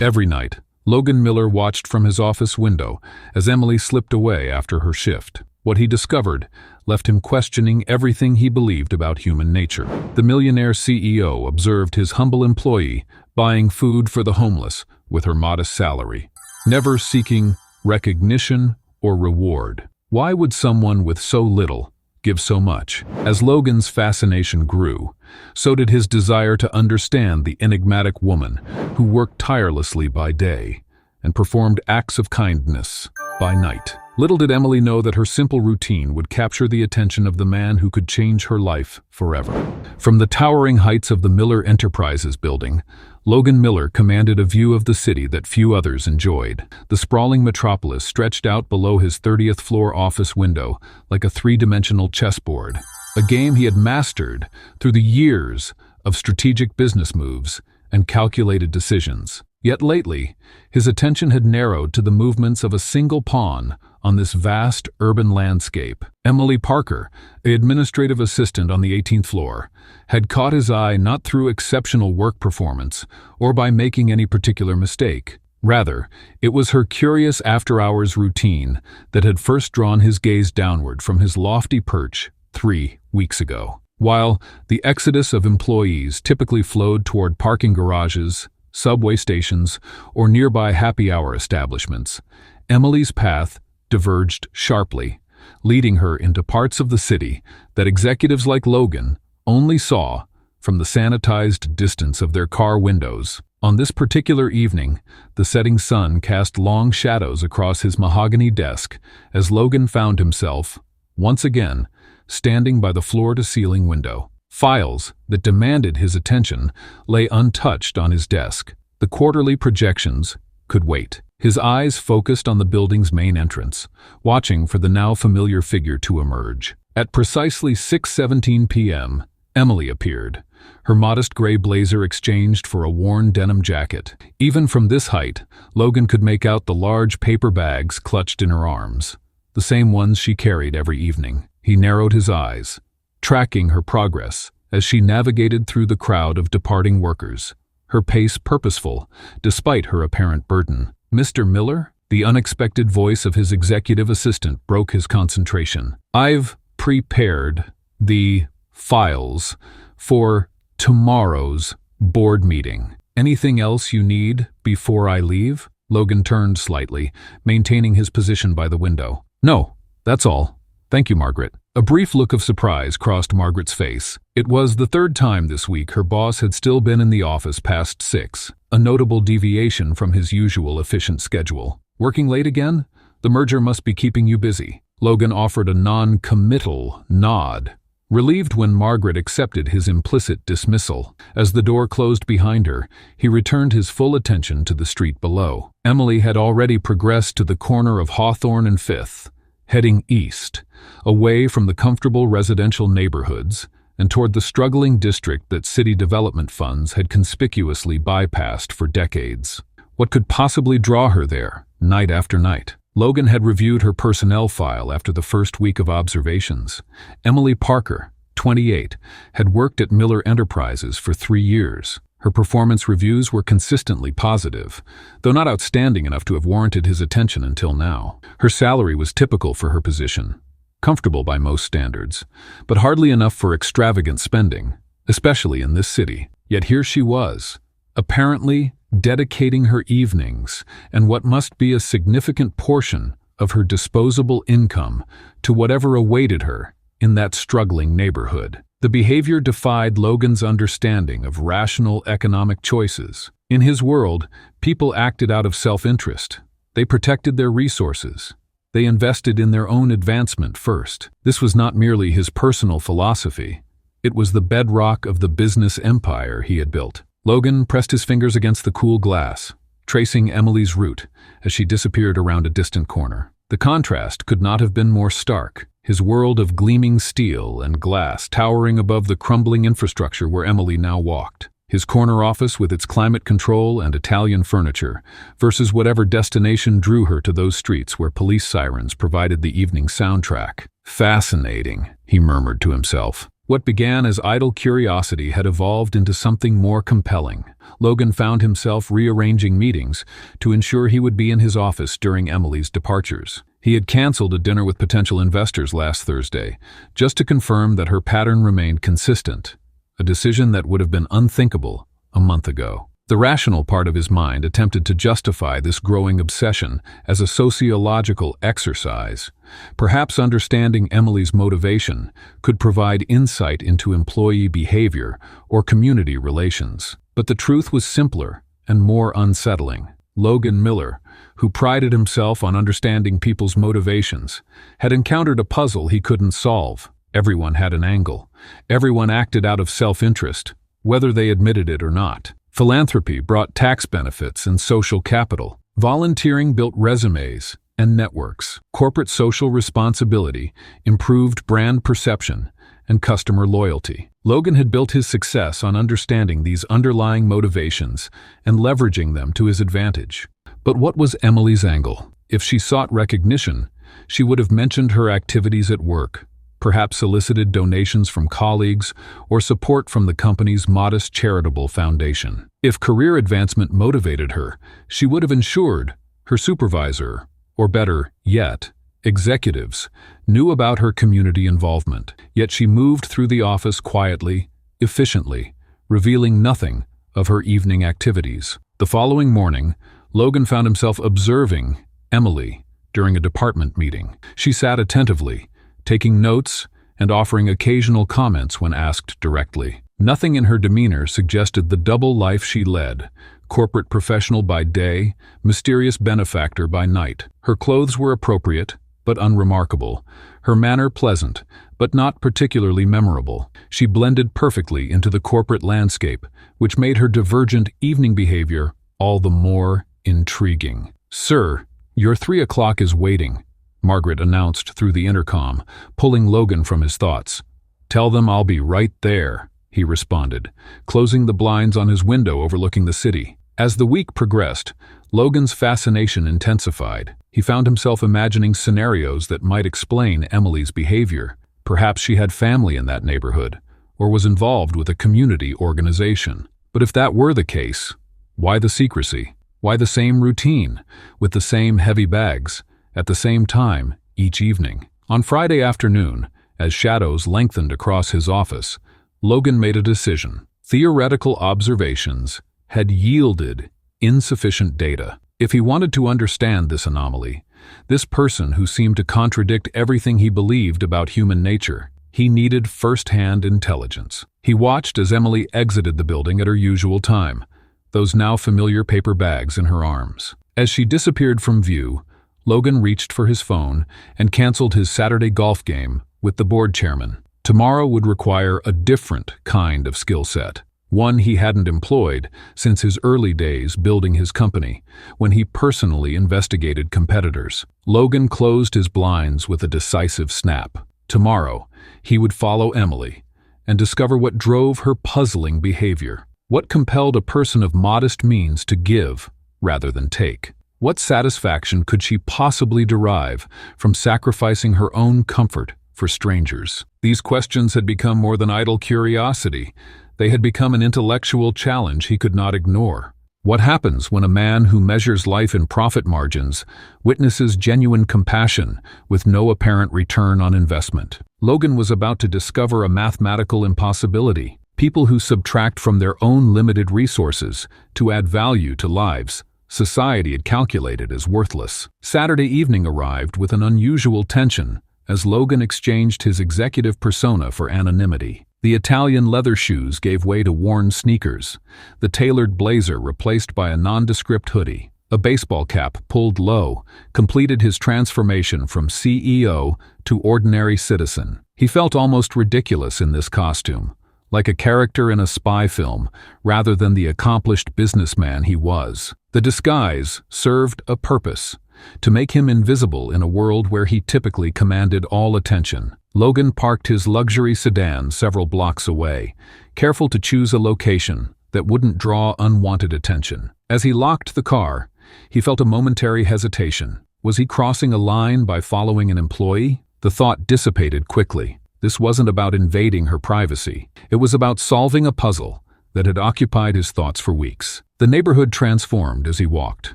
Every night, Logan Miller watched from his office window as Emily slipped away after her shift. What he discovered left him questioning everything he believed about human nature. The Millionaire CEO observed his humble employee buying food for the homeless with her modest salary, never seeking recognition or reward. Why would someone with so little give so much? As Logan's fascination grew, so did his desire to understand the enigmatic woman who worked tirelessly by day and performed acts of kindness by night. Little did Emily know that her simple routine would capture the attention of the man who could change her life forever. From the towering heights of the Miller Enterprises building, Logan Miller commanded a view of the city that few others enjoyed. The sprawling metropolis stretched out below his 30th floor office window like a three-dimensional chessboard, a game he had mastered through the years of strategic business moves and calculated decisions. Yet lately, his attention had narrowed to the movements of a single pawn on this vast urban landscape. Emily Parker, an administrative assistant on the 18th floor, had caught his eye not through exceptional work performance or by making any particular mistake. Rather, it was her curious after-hours routine that had first drawn his gaze downward from his lofty perch 3 weeks ago. While the exodus of employees typically flowed toward parking garages, subway stations, or nearby happy hour establishments, Emily's path diverged sharply, leading her into parts of the city that executives like Logan only saw from the sanitized distance of their car windows. On this particular evening, the setting sun cast long shadows across his mahogany desk as Logan found himself, once again, standing by the floor-to-ceiling window. Files that demanded his attention lay untouched on his desk. The quarterly projections could wait. His eyes focused on the building's main entrance, watching for the now familiar figure to emerge. At precisely 6:17 p.m., Emily appeared, her modest gray blazer exchanged for a worn denim jacket. Even from this height, Logan could make out the large paper bags clutched in her arms, the same ones she carried every evening. He narrowed his eyes, tracking her progress as she navigated through the crowd of departing workers, her pace purposeful despite her apparent burden. "Mr. Miller?" The unexpected voice of his executive assistant broke his concentration. "I've prepared the files for tomorrow's board meeting. Anything else you need before I leave?" Logan turned slightly, maintaining his position by the window. "No, that's all. Thank you, Margaret." A brief look of surprise crossed Margaret's face. It was the third time this week her boss had still been in the office past 6, a notable deviation from his usual efficient schedule. "Working late again? The merger must be keeping you busy." Logan offered a non-committal nod, relieved when Margaret accepted his implicit dismissal. As the door closed behind her, he returned his full attention to the street below. Emily had already progressed to the corner of Hawthorne and Fifth, heading east, away from the comfortable residential neighborhoods and toward the struggling district that city development funds had conspicuously bypassed for decades. What could possibly draw her there, night after night? Logan had reviewed her personnel file after the first week of observations. Emily Parker, 28, had worked at Miller Enterprises for 3 years. Her performance reviews were consistently positive, though not outstanding enough to have warranted his attention until now. Her salary was typical for her position, comfortable by most standards, but hardly enough for extravagant spending, especially in this city. Yet here she was, apparently dedicating her evenings and what must be a significant portion of her disposable income to whatever awaited her in that struggling neighborhood. The behavior defied Logan's understanding of rational economic choices. In his world, people acted out of self-interest. They protected their resources. They invested in their own advancement first. This was not merely his personal philosophy. It was the bedrock of the business empire he had built. Logan pressed his fingers against the cool glass, tracing Emily's route as she disappeared around a distant corner. The contrast could not have been more stark. His world of gleaming steel and glass towering above the crumbling infrastructure where Emily now walked. His corner office with its climate control and Italian furniture versus whatever destination drew her to those streets where police sirens provided the evening soundtrack. "Fascinating," he murmured to himself. What began as idle curiosity had evolved into something more compelling. Logan found himself rearranging meetings to ensure he would be in his office during Emily's departures. He had canceled a dinner with potential investors last Thursday, just to confirm that her pattern remained consistent, a decision that would have been unthinkable a month ago. The rational part of his mind attempted to justify this growing obsession as a sociological exercise. Perhaps understanding Emily's motivation could provide insight into employee behavior or community relations. But the truth was simpler and more unsettling. Logan Miller, who prided himself on understanding people's motivations, had encountered a puzzle he couldn't solve. Everyone had an angle. Everyone acted out of self-interest, whether they admitted it or not. Philanthropy brought tax benefits and social capital. Volunteering built resumes and networks. Corporate social responsibility improved brand perception and customer loyalty. Logan had built his success on understanding these underlying motivations and leveraging them to his advantage. But what was Emily's angle? If she sought recognition, she would have mentioned her activities at work, perhaps solicited donations from colleagues or support from the company's modest charitable foundation. If career advancement motivated her, she would have ensured her supervisor, or better yet, executives, knew about her community involvement. Yet she moved through the office quietly, efficiently, revealing nothing of her evening activities. The following morning, Logan found himself observing Emily during a department meeting. She sat attentively, taking notes and offering occasional comments when asked directly. Nothing in her demeanor suggested the double life she led, corporate professional by day, mysterious benefactor by night. Her clothes were appropriate, but unremarkable. Her manner pleasant, but not particularly memorable. She blended perfectly into the corporate landscape, which made her divergent evening behavior all the more intriguing. "Sir, your 3 o'clock is waiting," Margaret announced through the intercom, pulling Logan from his thoughts. "Tell them I'll be right there," he responded, closing the blinds on his window overlooking the city. As the week progressed, Logan's fascination intensified. He found himself imagining scenarios that might explain Emily's behavior. Perhaps she had family in that neighborhood, or was involved with a community organization. But if that were the case, why the secrecy? Why the same routine, with the same heavy bags, at the same time each evening? On Friday afternoon, as shadows lengthened across his office, Logan made a decision. Theoretical observations had yielded insufficient data. If he wanted to understand this anomaly, this person who seemed to contradict everything he believed about human nature, he needed first-hand intelligence. He watched as Emily exited the building at her usual time, those now familiar paper bags in her arms. As she disappeared from view, Logan reached for his phone and canceled his Saturday golf game with the board chairman. Tomorrow would require a different kind of skill set, one he hadn't employed since his early days building his company, when he personally investigated competitors. Logan closed his blinds with a decisive snap. Tomorrow, he would follow Emily and discover what drove her puzzling behavior. What compelled a person of modest means to give rather than take? What satisfaction could she possibly derive from sacrificing her own comfort for strangers? These questions had become more than idle curiosity. They had become an intellectual challenge he could not ignore. What happens when a man who measures life in profit margins witnesses genuine compassion with no apparent return on investment? Logan was about to discover a mathematical impossibility. People who subtract from their own limited resources to add value to lives society had calculated as worthless. Saturday evening arrived with an unusual tension as Logan exchanged his executive persona for anonymity. The Italian leather shoes gave way to worn sneakers, the tailored blazer replaced by a nondescript hoodie. A baseball cap pulled low completed his transformation from CEO to ordinary citizen. He felt almost ridiculous in this costume, like a character in a spy film rather than the accomplished businessman he was. The disguise served a purpose, to make him invisible in a world where he typically commanded all attention. Logan parked his luxury sedan several blocks away, careful to choose a location that wouldn't draw unwanted attention. As he locked the car, he felt a momentary hesitation. Was he crossing a line by following an employee? The thought dissipated quickly. This wasn't about invading her privacy. It was about solving a puzzle that had occupied his thoughts for weeks. The neighborhood transformed as he walked.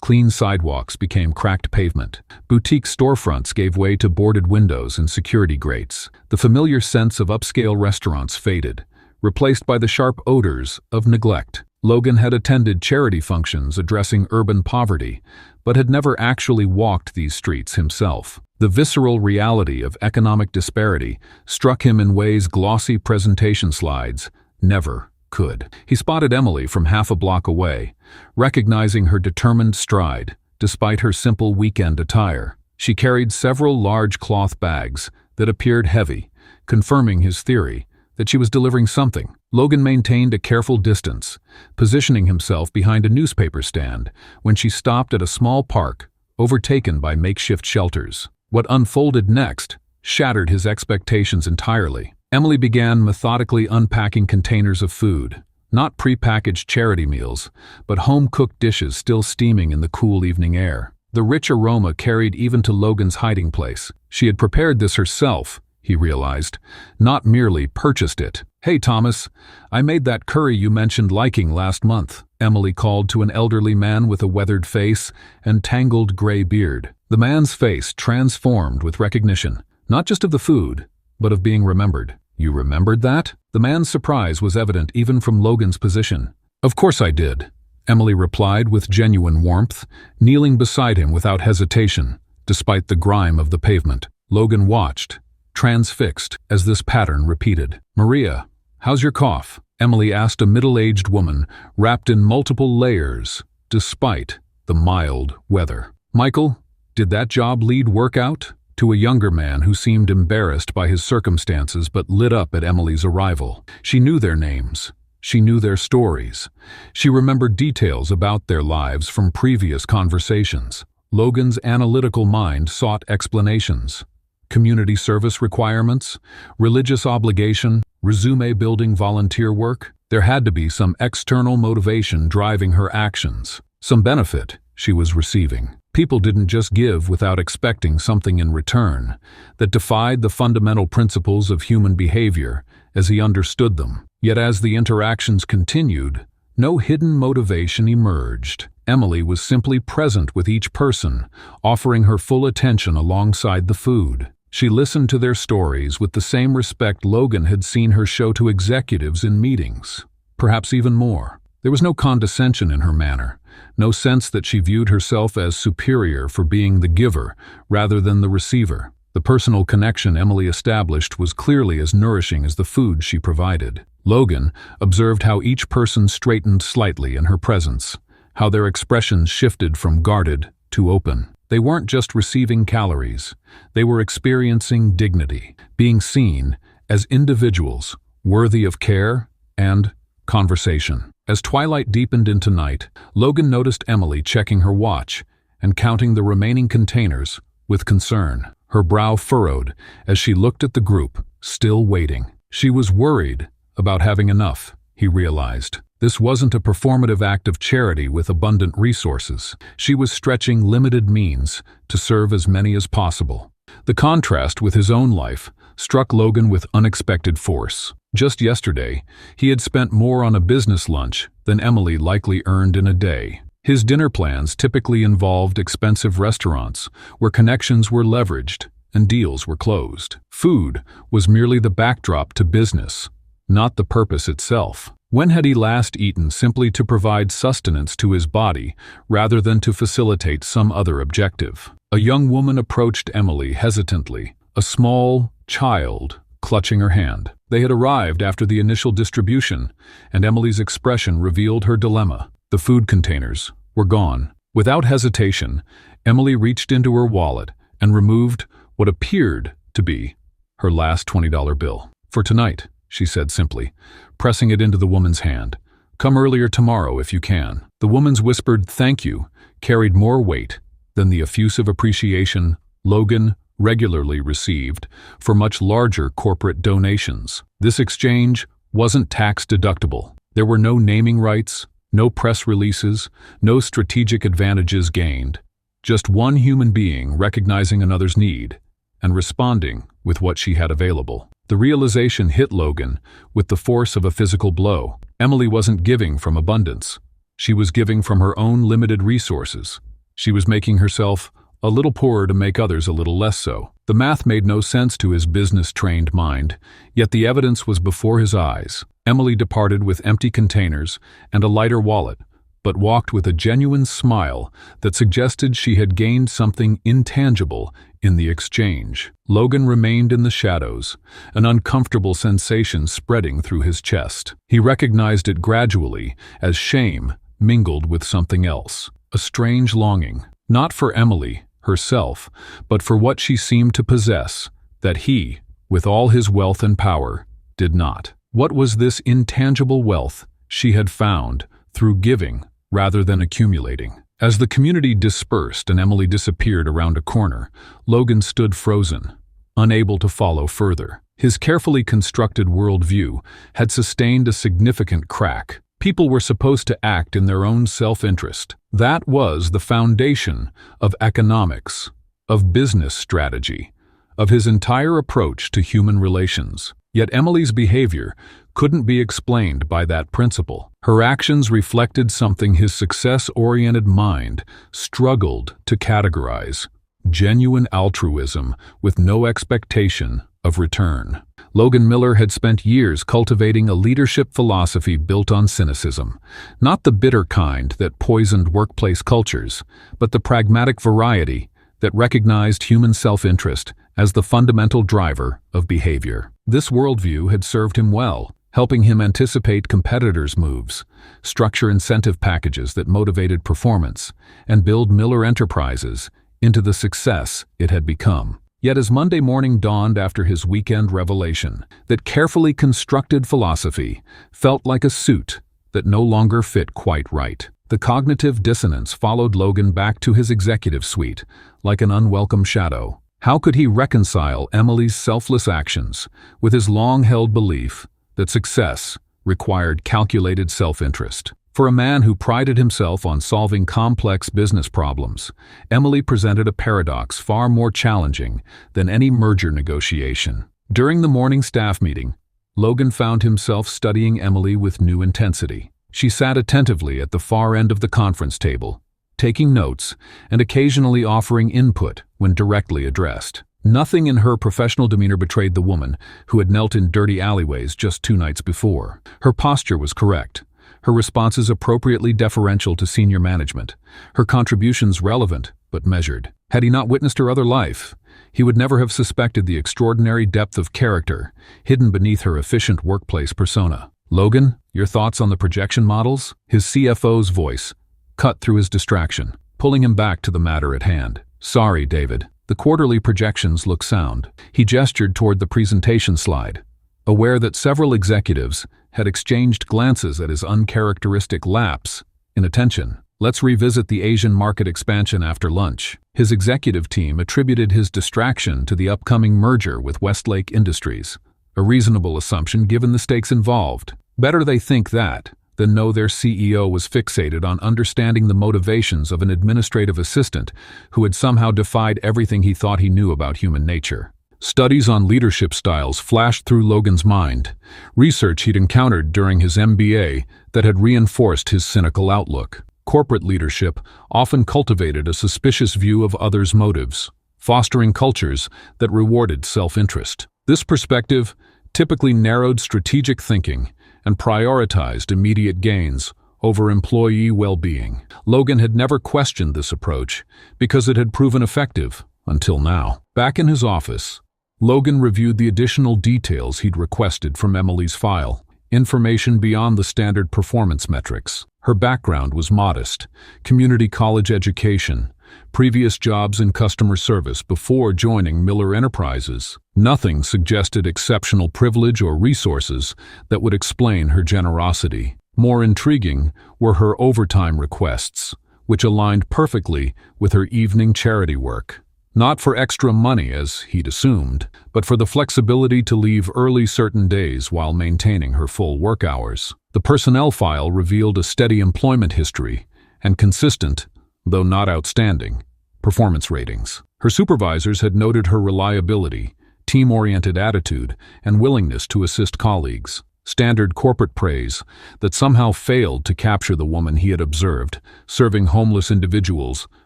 Clean sidewalks became cracked pavement. Boutique storefronts gave way to boarded windows and security grates. The familiar sense of upscale restaurants faded, replaced by the sharp odors of neglect. Logan had attended charity functions addressing urban poverty, but had never actually walked these streets himself. The visceral reality of economic disparity struck him in ways glossy presentation slides never could. He spotted Emily from half a block away, recognizing her determined stride, despite her simple weekend attire. She carried several large cloth bags that appeared heavy, confirming his theory that she was delivering something. Logan maintained a careful distance, positioning himself behind a newspaper stand when she stopped at a small park, overtaken by makeshift shelters. What unfolded next shattered his expectations entirely. Emily began methodically unpacking containers of food, not prepackaged charity meals, but home-cooked dishes still steaming in the cool evening air. The rich aroma carried even to Logan's hiding place. She had prepared this herself, he realized, not merely purchased it. "Hey, Thomas, I made that curry you mentioned liking last month," Emily called to an elderly man with a weathered face and tangled gray beard. The man's face transformed with recognition, not just of the food, but of being remembered. "You remembered that?" The man's surprise was evident even from Logan's position. "Of course I did," Emily replied with genuine warmth, kneeling beside him without hesitation, despite the grime of the pavement. Logan watched, transfixed, as this pattern repeated. "Maria, how's your cough?" Emily asked a middle-aged woman, wrapped in multiple layers, despite the mild weather. "Michael, did that job lead work out?" To a younger man who seemed embarrassed by his circumstances but lit up at Emily's arrival. She knew their names. She knew their stories. She remembered details about their lives from previous conversations. Logan's analytical mind sought explanations. Community service requirements, religious obligation, resume-building volunteer work. There had to be some external motivation driving her actions, some benefit she was receiving. People didn't just give without expecting something in return. That defied the fundamental principles of human behavior as he understood them. Yet as the interactions continued, no hidden motivation emerged. Emily was simply present with each person, offering her full attention alongside the food. She listened to their stories with the same respect Logan had seen her show to executives in meetings, perhaps even more. There was no condescension in her manner, no sense that she viewed herself as superior for being the giver rather than the receiver. The personal connection Emily established was clearly as nourishing as the food she provided. Logan observed how each person straightened slightly in her presence, how their expressions shifted from guarded to open. They weren't just receiving calories, they were experiencing dignity, being seen as individuals worthy of care and conversation. As twilight deepened into night, Logan noticed Emily checking her watch and counting the remaining containers with concern. Her brow furrowed as she looked at the group, still waiting. She was worried about having enough, he realized. This wasn't a performative act of charity with abundant resources. She was stretching limited means to serve as many as possible. The contrast with his own life struck Logan with unexpected force. Just yesterday, he had spent more on a business lunch than Emily likely earned in a day. His dinner plans typically involved expensive restaurants where connections were leveraged and deals were closed. Food was merely the backdrop to business, not the purpose itself. When had he last eaten simply to provide sustenance to his body rather than to facilitate some other objective? A young woman approached Emily hesitantly, a small child clutching her hand. They had arrived after the initial distribution, and Emily's expression revealed her dilemma. The food containers were gone. Without hesitation, Emily reached into her wallet and removed what appeared to be her last $20 bill. "For tonight," she said simply, pressing it into the woman's hand. "Come earlier tomorrow if you can." The woman's whispered "thank you" carried more weight than the effusive appreciation Logan regularly received for much larger corporate donations. This exchange wasn't tax-deductible. There were no naming rights, no press releases, no strategic advantages gained. Just one human being recognizing another's need and responding with what she had available. The realization hit Logan with the force of a physical blow. Emily wasn't giving from abundance. She was giving from her own limited resources. She was making herself a little poorer to make others a little less so. The math made no sense to his business-trained mind, yet the evidence was before his eyes. Emily departed with empty containers and a lighter wallet, but walked with a genuine smile that suggested she had gained something intangible in the exchange. Logan remained in the shadows, an uncomfortable sensation spreading through his chest. He recognized it gradually as shame mingled with something else, a strange longing, not for Emily herself, but for what she seemed to possess, that he, with all his wealth and power, did not. What was this intangible wealth she had found through giving rather than accumulating? As the community dispersed and Emily disappeared around a corner, Logan stood frozen, unable to follow further. His carefully constructed worldview had sustained a significant crack. People were supposed to act in their own self-interest. That was the foundation of economics, of business strategy, of his entire approach to human relations. Yet Emily's behavior couldn't be explained by that principle. Her actions reflected something his success-oriented mind struggled to categorize: genuine altruism with no expectation of return. Logan Miller had spent years cultivating a leadership philosophy built on cynicism, not the bitter kind that poisoned workplace cultures, but the pragmatic variety that recognized human self-interest as the fundamental driver of behavior. This worldview had served him well, helping him anticipate competitors' moves, structure incentive packages that motivated performance, and build Miller Enterprises into the success it had become. Yet as Monday morning dawned after his weekend revelation, that carefully constructed philosophy felt like a suit that no longer fit quite right. The cognitive dissonance followed Logan back to his executive suite like an unwelcome shadow. How could he reconcile Emily's selfless actions with his long-held belief that success required calculated self-interest? For a man who prided himself on solving complex business problems, Emily presented a paradox far more challenging than any merger negotiation. During the morning staff meeting, Logan found himself studying Emily with new intensity. She sat attentively at the far end of the conference table, taking notes and occasionally offering input when directly addressed. Nothing in her professional demeanor betrayed the woman who had knelt in dirty alleyways just 2 nights before. Her posture was correct, her responses appropriately deferential to senior management, her contributions relevant but measured. Had he not witnessed her other life, he would never have suspected the extraordinary depth of character hidden beneath her efficient workplace persona. "Logan, your thoughts on the projection models?" His CFO's voice cut through his distraction, pulling him back to the matter at hand. "Sorry, David. The quarterly projections look sound." He gestured toward the presentation slide, aware that several executives had exchanged glances at his uncharacteristic lapse in attention. "Let's revisit the Asian market expansion after lunch." His executive team attributed his distraction to the upcoming merger with Westlake Industries, a reasonable assumption given the stakes involved. Better they think that than know their CEO was fixated on understanding the motivations of an administrative assistant who had somehow defied everything he thought he knew about human nature. Studies on leadership styles flashed through Logan's mind, research he'd encountered during his MBA that had reinforced his cynical outlook. Corporate leadership often cultivated a suspicious view of others' motives, fostering cultures that rewarded self-interest. This perspective typically narrowed strategic thinking and prioritized immediate gains over employee well-being. Logan had never questioned this approach because it had proven effective until now. Back in his office, Logan reviewed the additional details he'd requested from Emily's file, information beyond the standard performance metrics. Her background was modest: community college education, previous jobs in customer service before joining Miller Enterprises. Nothing suggested exceptional privilege or resources that would explain her generosity. More intriguing were her overtime requests, which aligned perfectly with her evening charity work. Not for extra money, as he'd assumed, but for the flexibility to leave early certain days while maintaining her full work hours. The personnel file revealed a steady employment history and consistent, though not outstanding, performance ratings. Her supervisors had noted her reliability team-oriented attitude, and willingness to assist colleagues. Standard corporate praise that somehow failed to capture the woman he had observed, serving homeless individuals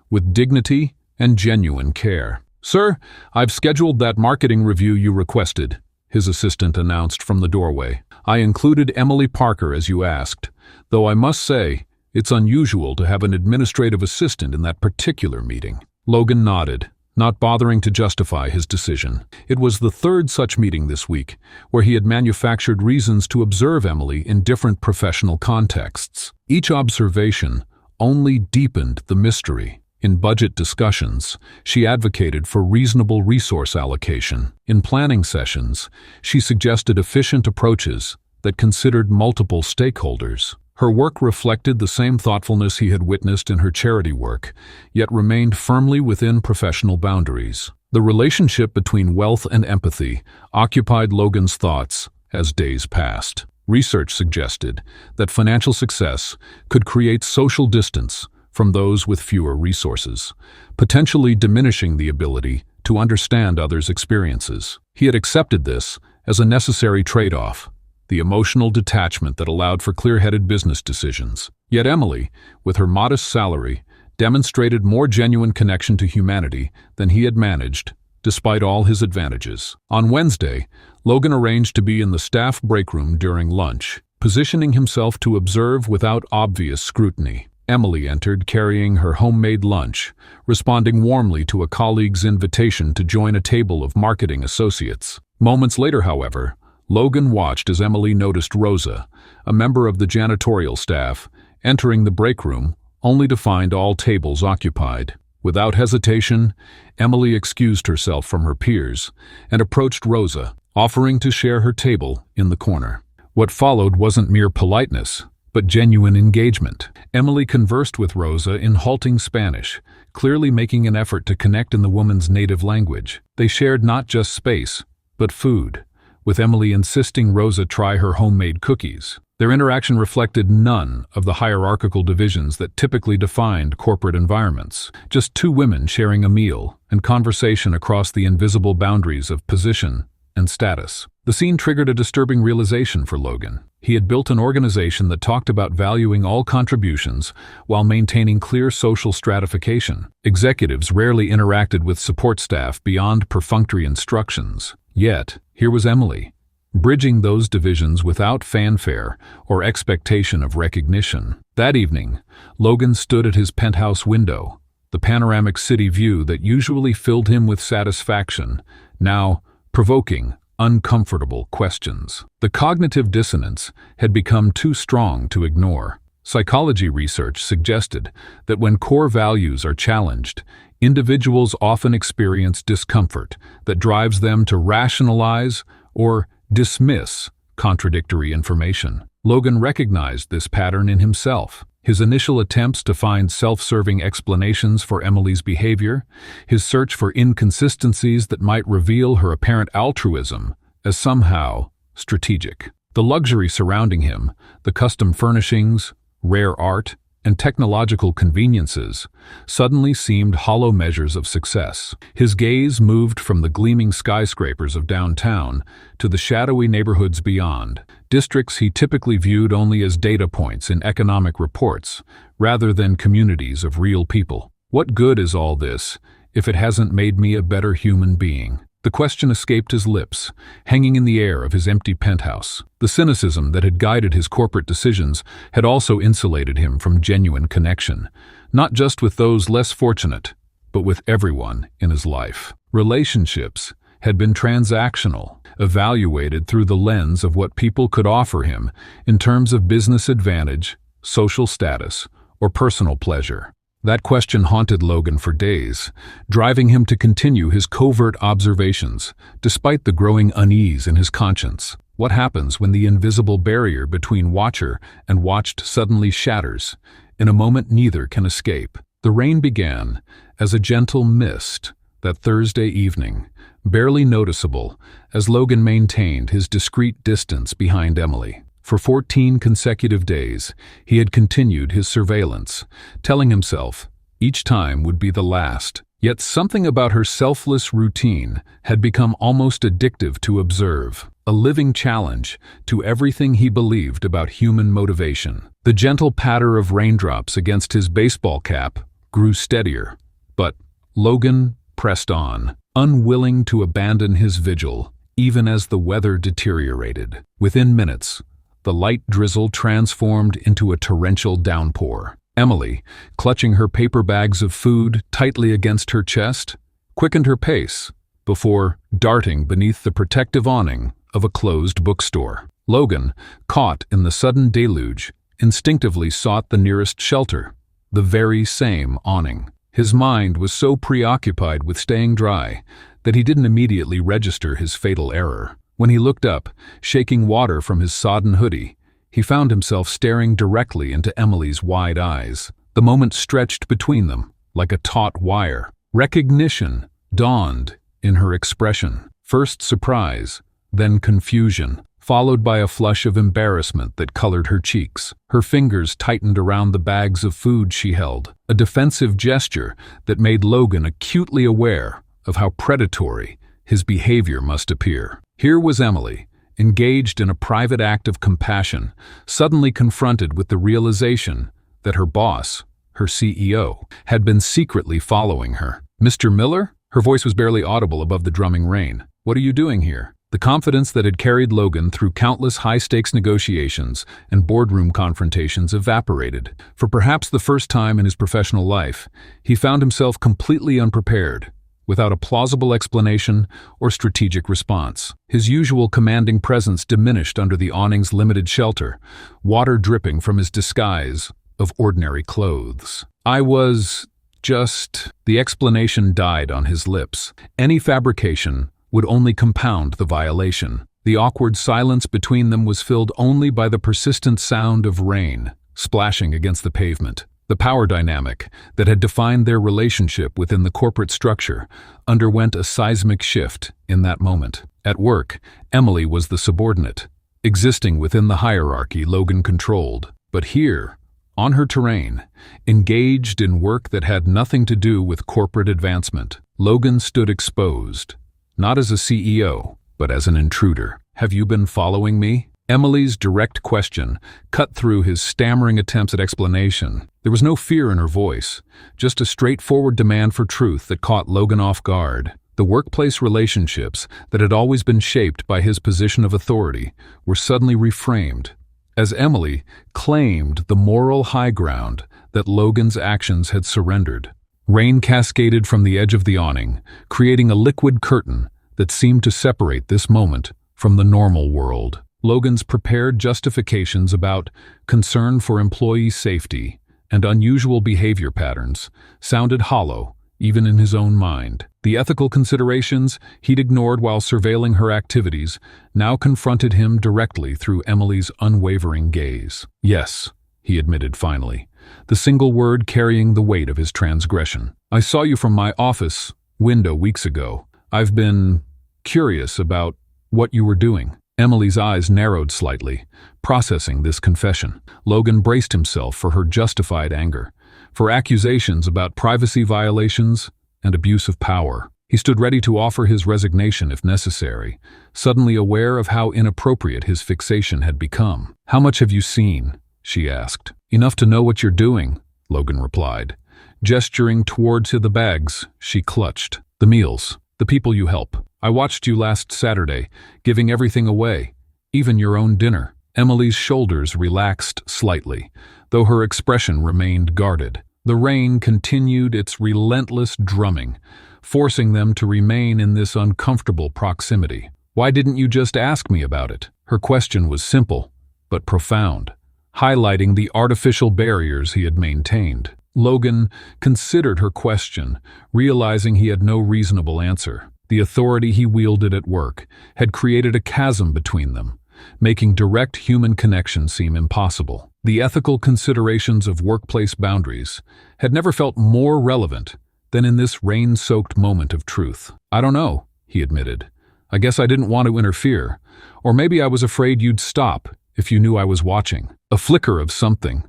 with dignity and genuine care. "Sir, I've scheduled that marketing review you requested," his assistant announced from the doorway. "I included Emily Parker as you asked, though I must say it's unusual to have an administrative assistant in that particular meeting." Logan nodded, not bothering to justify his decision. It was the third such meeting this week, where he had manufactured reasons to observe Emily in different professional contexts. Each observation only deepened the mystery. In budget discussions, she advocated for reasonable resource allocation. In planning sessions, she suggested efficient approaches that considered multiple stakeholders. Her work reflected the same thoughtfulness he had witnessed in her charity work, yet remained firmly within professional boundaries. The relationship between wealth and empathy occupied Logan's thoughts as days passed. Research suggested that financial success could create social distance from those with fewer resources, potentially diminishing the ability to understand others' experiences. He had accepted this as a necessary trade-off, the emotional detachment that allowed for clear-headed business decisions. Yet Emily, with her modest salary, demonstrated more genuine connection to humanity than he had managed, despite all his advantages. On Wednesday, Logan arranged to be in the staff break room during lunch, positioning himself to observe without obvious scrutiny. Emily entered carrying her homemade lunch, responding warmly to a colleague's invitation to join a table of marketing associates. Moments later, however, Logan watched as Emily noticed Rosa, a member of the janitorial staff, entering the break room, only to find all tables occupied. Without hesitation, Emily excused herself from her peers and approached Rosa, offering to share her table in the corner. What followed wasn't mere politeness, but genuine engagement. Emily conversed with Rosa in halting Spanish, clearly making an effort to connect in the woman's native language. They shared not just space, but food, with Emily insisting Rosa try her homemade cookies. Their interaction reflected none of the hierarchical divisions that typically defined corporate environments. Just two women sharing a meal and conversation across the invisible boundaries of position and status. The scene triggered a disturbing realization for Logan. He had built an organization that talked about valuing all contributions while maintaining clear social stratification. Executives rarely interacted with support staff beyond perfunctory instructions. Yet, here was Emily, bridging those divisions without fanfare or expectation of recognition. That evening, Logan stood at his penthouse window, the panoramic city view that usually filled him with satisfaction, now provoking uncomfortable questions. The cognitive dissonance had become too strong to ignore. Psychology research suggested that when core values are challenged, individuals often experience discomfort that drives them to rationalize or dismiss contradictory information. Logan recognized this pattern in himself. His initial attempts to find self-serving explanations for Emily's behavior, his search for inconsistencies that might reveal her apparent altruism as somehow strategic. The luxury surrounding him, the custom furnishings, rare art, and technological conveniences suddenly seemed hollow measures of success. His gaze moved from the gleaming skyscrapers of downtown to the shadowy neighborhoods beyond, districts he typically viewed only as data points in economic reports, rather than communities of real people. What good is all this if it hasn't made me a better human being? The question escaped his lips, hanging in the air of his empty penthouse. The cynicism that had guided his corporate decisions had also insulated him from genuine connection, not just with those less fortunate, but with everyone in his life. Relationships had been transactional, evaluated through the lens of what people could offer him in terms of business advantage, social status, or personal pleasure. That question haunted Logan for days, driving him to continue his covert observations, despite the growing unease in his conscience. What happens when the invisible barrier between watcher and watched suddenly shatters? In a moment neither can escape. The rain began as a gentle mist that Thursday evening, barely noticeable as Logan maintained his discreet distance behind Emily. For 14 consecutive days, he had continued his surveillance, telling himself Each time would be the last. Yet something about her selfless routine had become almost addictive to observe, a living challenge to everything he believed about human motivation. The gentle patter of raindrops against his baseball cap grew steadier, but Logan pressed on, unwilling to abandon his vigil, even as the weather deteriorated. Within minutes, the light drizzle transformed into a torrential downpour. Emily, clutching her paper bags of food tightly against her chest, quickened her pace before darting beneath the protective awning of a closed bookstore. Logan, caught in the sudden deluge, instinctively sought the nearest shelter, the very same awning. His mind was so preoccupied with staying dry that he didn't immediately register his fatal error. When he looked up, shaking water from his sodden hoodie, he found himself staring directly into Emily's wide eyes. The moment stretched between them like a taut wire. Recognition dawned in her expression. First surprise, then confusion, followed by a flush of embarrassment that colored her cheeks. Her fingers tightened around the bags of food she held, a defensive gesture that made Logan acutely aware of how predatory his behavior must appear. Here was Emily, engaged in a private act of compassion, suddenly confronted with the realization that her boss, her CEO, had been secretly following her. "Mr. Miller?" Her voice was barely audible above the drumming rain. "What are you doing here?" The confidence that had carried Logan through countless high-stakes negotiations and boardroom confrontations evaporated. For perhaps the first time in his professional life, he found himself completely unprepared, without a plausible explanation or strategic response. His usual commanding presence diminished under the awning's limited shelter, water dripping from his disguise of ordinary clothes. "I was just..." The explanation died on his lips. Any fabrication would only compound the violation. The awkward silence between them was filled only by the persistent sound of rain splashing against the pavement. The power dynamic that had defined their relationship within the corporate structure underwent a seismic shift in that moment. At work, Emily was the subordinate, existing within the hierarchy Logan controlled. But here, on her terrain, engaged in work that had nothing to do with corporate advancement, Logan stood exposed, not as a CEO, but as an intruder. "Have you been following me?" Emily's direct question cut through his stammering attempts at explanation. There was no fear in her voice, just a straightforward demand for truth that caught Logan off guard. The workplace relationships that had always been shaped by his position of authority were suddenly reframed, as Emily claimed the moral high ground that Logan's actions had surrendered. Rain cascaded from the edge of the awning, creating a liquid curtain that seemed to separate this moment from the normal world. Logan's prepared justifications about concern for employee safety and unusual behavior patterns sounded hollow, even in his own mind. The ethical considerations he'd ignored while surveilling her activities now confronted him directly through Emily's unwavering gaze. "Yes," he admitted finally, the single word carrying the weight of his transgression. "I saw you from my office window weeks ago. I've been curious about what you were doing." Emily's eyes narrowed slightly, processing this confession. Logan braced himself for her justified anger, for accusations about privacy violations and abuse of power. He stood ready to offer his resignation if necessary, suddenly aware of how inappropriate his fixation had become. "How much have you seen?" she asked. "Enough to know what you're doing," Logan replied, gesturing towards the bags she clutched. "The meals, the people you help. I watched you last Saturday, giving everything away, even your own dinner." Emily's shoulders relaxed slightly, though her expression remained guarded. The rain continued its relentless drumming, forcing them to remain in this uncomfortable proximity. "Why didn't you just ask me about it?" Her question was simple, but profound, highlighting the artificial barriers he had maintained. Logan considered her question, realizing he had no reasonable answer. The authority he wielded at work had created a chasm between them, making direct human connection seem impossible. The ethical considerations of workplace boundaries had never felt more relevant than in this rain-soaked moment of truth. "I don't know," he admitted. "I guess I didn't want to interfere, or maybe I was afraid you'd stop if you knew I was watching." A flicker of something,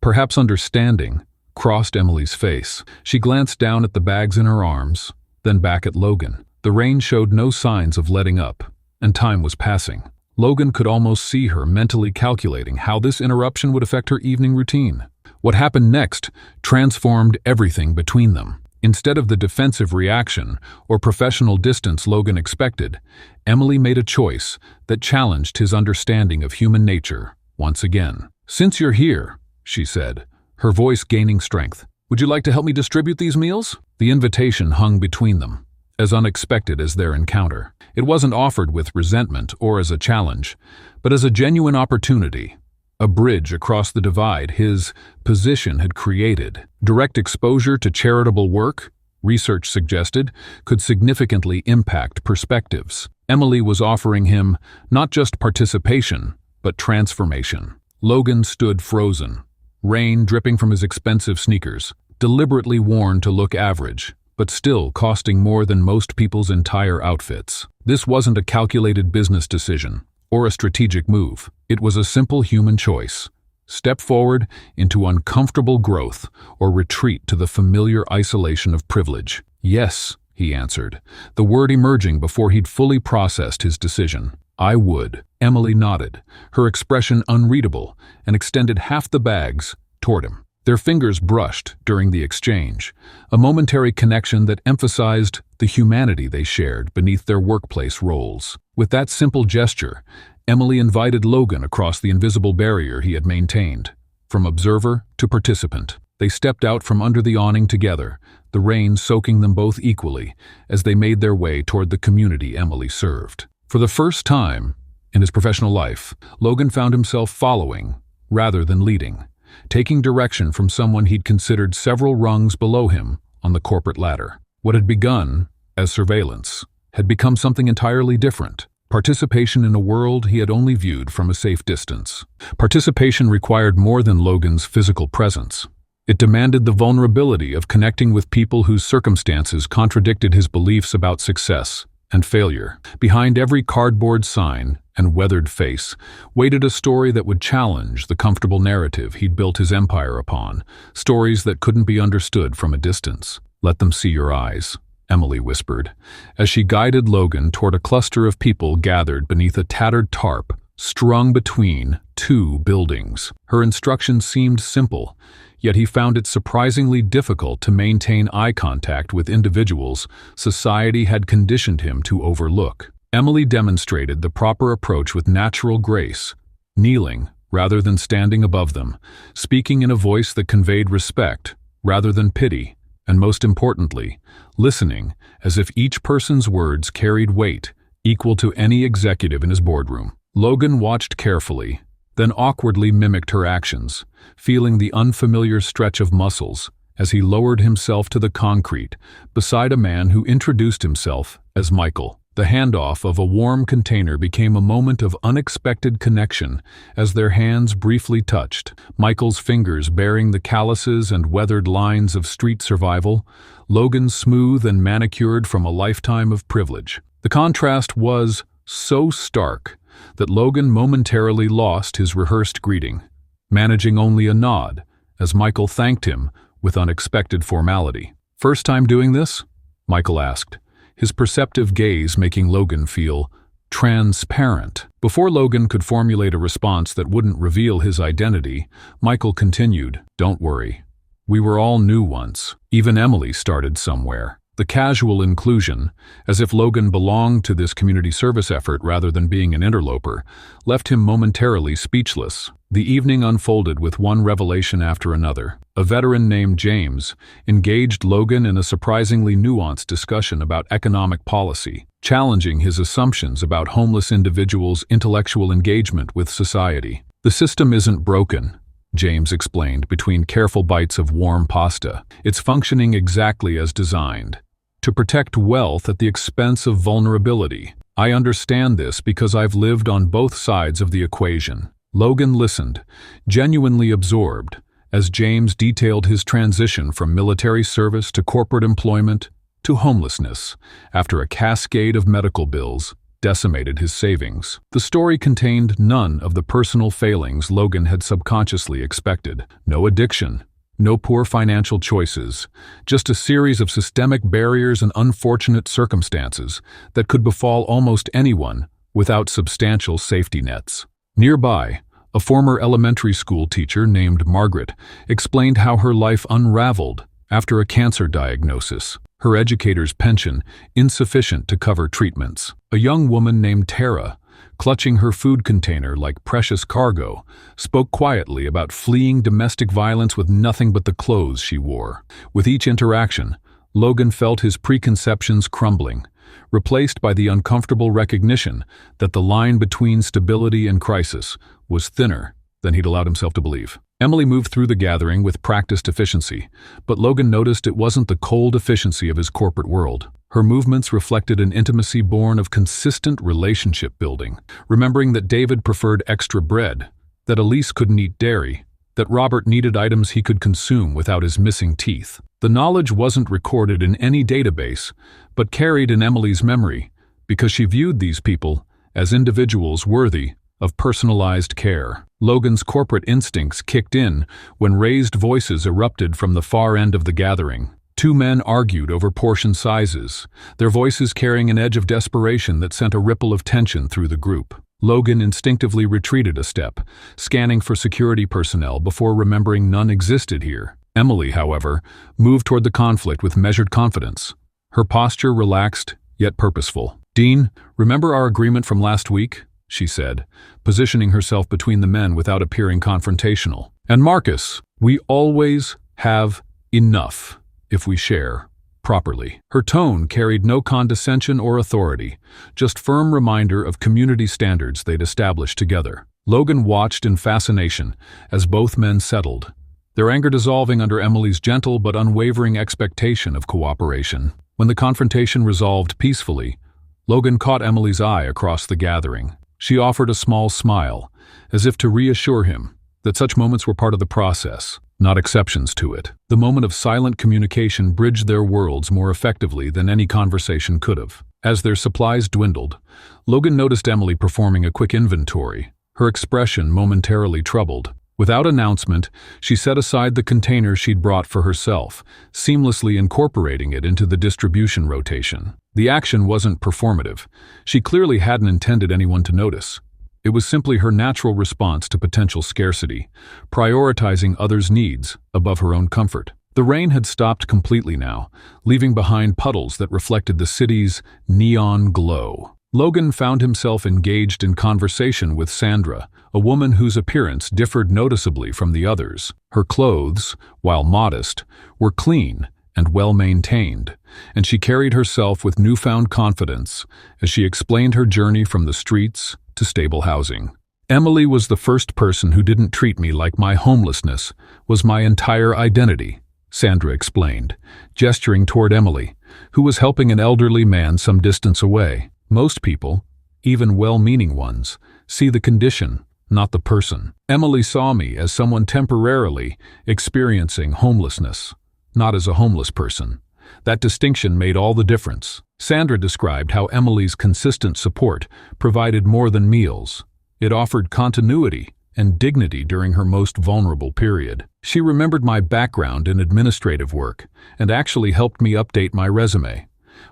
perhaps understanding, crossed Emily's face. She glanced down at the bags in her arms, then back at Logan. The rain showed no signs of letting up, and time was passing. Logan could almost see her mentally calculating how this interruption would affect her evening routine. What happened next transformed everything between them. Instead of the defensive reaction or professional distance Logan expected, Emily made a choice that challenged his understanding of human nature once again. "Since you're here," she said, her voice gaining strength, "would you like to help me distribute these meals?" The invitation hung between them, as unexpected as their encounter. It wasn't offered with resentment or as a challenge, but as a genuine opportunity, a bridge across the divide his position had created. Direct exposure to charitable work, research suggested, could significantly impact perspectives. Emily was offering him not just participation, but transformation. Logan stood frozen, rain dripping from his expensive sneakers, deliberately worn to look average, but still costing more than most people's entire outfits. This wasn't a calculated business decision or a strategic move. It was a simple human choice. Step forward into uncomfortable growth or retreat to the familiar isolation of privilege. "Yes," he answered, the word emerging before he'd fully processed his decision. "I would." Emily nodded, her expression unreadable, and extended half the bags toward him. Their fingers brushed during the exchange, a momentary connection that emphasized the humanity they shared beneath their workplace roles. With that simple gesture, Emily invited Logan across the invisible barrier he had maintained. From observer to participant, they stepped out from under the awning together, the rain soaking them both equally as they made their way toward the community Emily served. For the first time in his professional life, Logan found himself following rather than leading, taking direction from someone he'd considered several rungs below him on the corporate ladder. What had begun as surveillance had become something entirely different. Participation in a world he had only viewed from a safe distance. Participation required more than Logan's physical presence. It demanded the vulnerability of connecting with people whose circumstances contradicted his beliefs about success and failure. Behind every cardboard sign and weathered face waited a story that would challenge the comfortable narrative he'd built his empire upon, stories that couldn't be understood from a distance. "Let them see your eyes," Emily whispered, as she guided Logan toward a cluster of people gathered beneath a tattered tarp strung between two buildings. Her instructions seemed simple, yet he found it surprisingly difficult to maintain eye contact with individuals society had conditioned him to overlook. Emily demonstrated the proper approach with natural grace, kneeling rather than standing above them, speaking in a voice that conveyed respect rather than pity, and most importantly, listening as if each person's words carried weight equal to any executive in his boardroom. Logan watched carefully, then awkwardly mimicked her actions, feeling the unfamiliar stretch of muscles as he lowered himself to the concrete beside a man who introduced himself as Michael. The handoff of a warm container became a moment of unexpected connection as their hands briefly touched, Michael's fingers bearing the calluses and weathered lines of street survival, Logan smooth and manicured from a lifetime of privilege. The contrast was so stark that Logan momentarily lost his rehearsed greeting, managing only a nod as Michael thanked him with unexpected formality. "First time doing this?" Michael asked, his perceptive gaze making Logan feel transparent. Before Logan could formulate a response that wouldn't reveal his identity, Michael continued, "Don't worry. We were all new once. Even Emily started somewhere." The casual inclusion, as if Logan belonged to this community service effort rather than being an interloper, left him momentarily speechless. The evening unfolded with one revelation after another. A veteran named James engaged Logan in a surprisingly nuanced discussion about economic policy, challenging his assumptions about homeless individuals' intellectual engagement with society. "The system isn't broken," James explained between careful bites of warm pasta. "It's functioning exactly as designed, to protect wealth at the expense of vulnerability. I understand this because I've lived on both sides of the equation." Logan listened, genuinely absorbed, as James detailed his transition from military service to corporate employment to homelessness after a cascade of medical bills decimated his savings. The story contained none of the personal failings Logan had subconsciously expected. No addiction, No poor financial choices, just a series of systemic barriers and unfortunate circumstances that could befall almost anyone without substantial safety nets. Nearby, a former elementary school teacher named Margaret explained how her life unraveled after a cancer diagnosis, her educator's pension insufficient to cover treatments. A young woman named Tara, clutching her food container like precious cargo, spoke quietly about fleeing domestic violence with nothing but the clothes she wore. With each interaction, Logan felt his preconceptions crumbling, replaced by the uncomfortable recognition that the line between stability and crisis was thinner than he'd allowed himself to believe. Emily moved through the gathering with practiced efficiency, but Logan noticed it wasn't the cold efficiency of his corporate world. Her movements reflected an intimacy born of consistent relationship building, remembering that David preferred extra bread, that Elise couldn't eat dairy, that Robert needed items he could consume without his missing teeth. The knowledge wasn't recorded in any database, but carried in Emily's memory, because she viewed these people as individuals worthy of personalized care. Logan's corporate instincts kicked in when raised voices erupted from the far end of the gathering. Two men argued over portion sizes, their voices carrying an edge of desperation that sent a ripple of tension through the group. Logan instinctively retreated a step, scanning for security personnel before remembering none existed here. Emily, however, moved toward the conflict with measured confidence, her posture relaxed yet purposeful. "Dean, remember our agreement from last week?" she said, positioning herself between the men without appearing confrontational. "And Marcus, we always have enough if we share properly." Her tone carried no condescension or authority, just firm reminder of community standards they'd established together. Logan watched in fascination as both men settled, their anger dissolving under Emily's gentle but unwavering expectation of cooperation. When the confrontation resolved peacefully, Logan caught Emily's eye across the gathering. She offered a small smile, as if to reassure him that such moments were part of the process, not exceptions to it. The moment of silent communication bridged their worlds more effectively than any conversation could have. As their supplies dwindled, Logan noticed Emily performing a quick inventory, her expression momentarily troubled. Without announcement, she set aside the container she'd brought for herself, seamlessly incorporating it into the distribution rotation. The action wasn't performative. She clearly hadn't intended anyone to notice. It was simply her natural response to potential scarcity, prioritizing others' needs above her own comfort. The rain had stopped completely now, leaving behind puddles that reflected the city's neon glow. Logan found himself engaged in conversation with Sandra, a woman whose appearance differed noticeably from the others. Her clothes, while modest, were clean and well-maintained, and she carried herself with newfound confidence as she explained her journey from the streets to stable housing. "Emily was the first person who didn't treat me like my homelessness was my entire identity," Sandra explained, gesturing toward Emily, who was helping an elderly man some distance away. "Most people, even well-meaning ones, see the condition, not the person. Emily saw me as someone temporarily experiencing homelessness, not as a homeless person. That distinction made all the difference." Sandra described how Emily's consistent support provided more than meals. It offered continuity and dignity during her most vulnerable period. "She remembered my background in administrative work and actually helped me update my resume.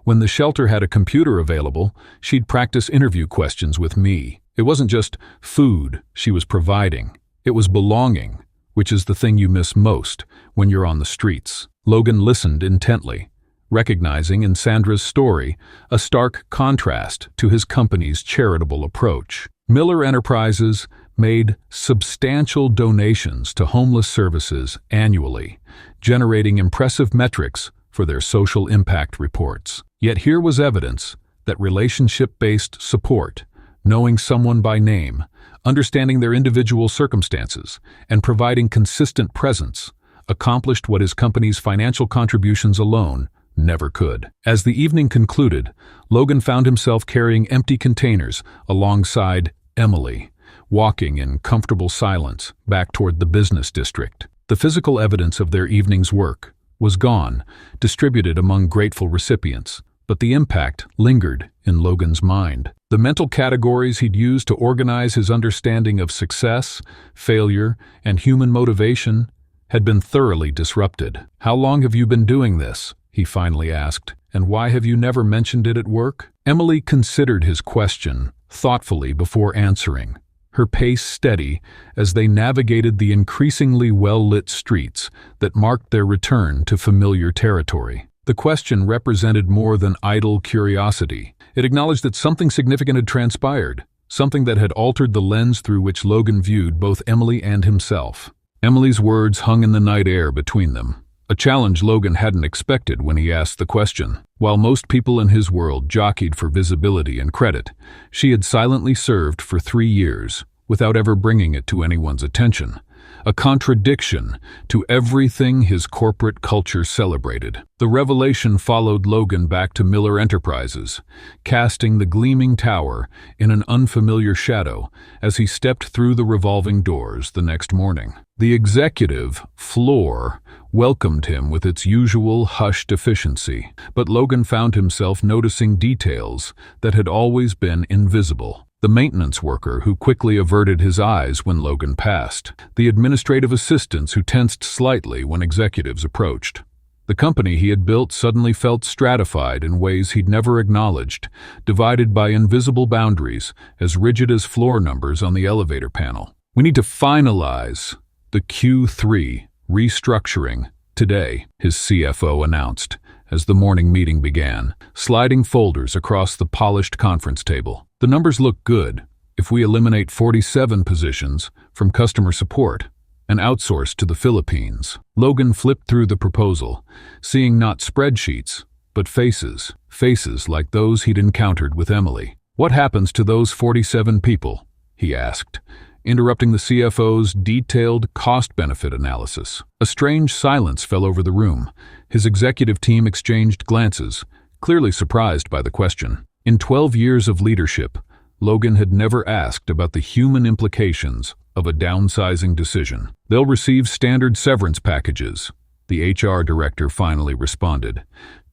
When the shelter had a computer available, she'd practice interview questions with me. It wasn't just food she was providing. It was belonging, which is the thing you miss most when you're on the streets." Logan listened intently, recognizing in Sandra's story a stark contrast to his company's charitable approach. Miller Enterprises made substantial donations to homeless services annually, generating impressive metrics for their social impact reports. Yet here was evidence that relationship-based support, knowing someone by name, understanding their individual circumstances, and providing consistent presence, accomplished what his company's financial contributions alone never could. As the evening concluded, Logan found himself carrying empty containers alongside Emily, walking in comfortable silence back toward the business district. The physical evidence of their evening's work was gone, distributed among grateful recipients, but the impact lingered in Logan's mind. The mental categories he'd used to organize his understanding of success, failure, and human motivation had been thoroughly disrupted. "How long have you been doing this?" he finally asked. "And why have you never mentioned it at work?" Emily considered his question thoughtfully before answering, her pace steady as they navigated the increasingly well-lit streets that marked their return to familiar territory. The question represented more than idle curiosity. It acknowledged that something significant had transpired, something that had altered the lens through which Logan viewed both Emily and himself. Emily's words hung in the night air between them, a challenge Logan hadn't expected when he asked the question. While most people in his world jockeyed for visibility and credit, she had silently served for 3 years without ever bringing it to anyone's attention, a contradiction to everything his corporate culture celebrated. The revelation followed Logan back to Miller Enterprises, casting the gleaming tower in an unfamiliar shadow as he stepped through the revolving doors the next morning. The executive floor welcomed him with its usual hushed efficiency, but Logan found himself noticing details that had always been invisible. The maintenance worker who quickly averted his eyes when Logan passed. The administrative assistants who tensed slightly when executives approached. The company he had built suddenly felt stratified in ways he'd never acknowledged, divided by invisible boundaries as rigid as floor numbers on the elevator panel. "We need to finalize the Q3 restructuring today," his CFO announced as the morning meeting began, sliding folders across the polished conference table. "The numbers look good if we eliminate 47 positions from customer support and outsource to the Philippines." Logan flipped through the proposal, seeing not spreadsheets, but faces like those he'd encountered with Emily. "What happens to those 47 people?" he asked, interrupting the CFO's detailed cost-benefit analysis. A strange silence fell over the room. His executive team exchanged glances, clearly surprised by the question. In 12 years of leadership, Logan had never asked about the human implications of a downsizing decision. "They'll receive standard severance packages," the HR director finally responded.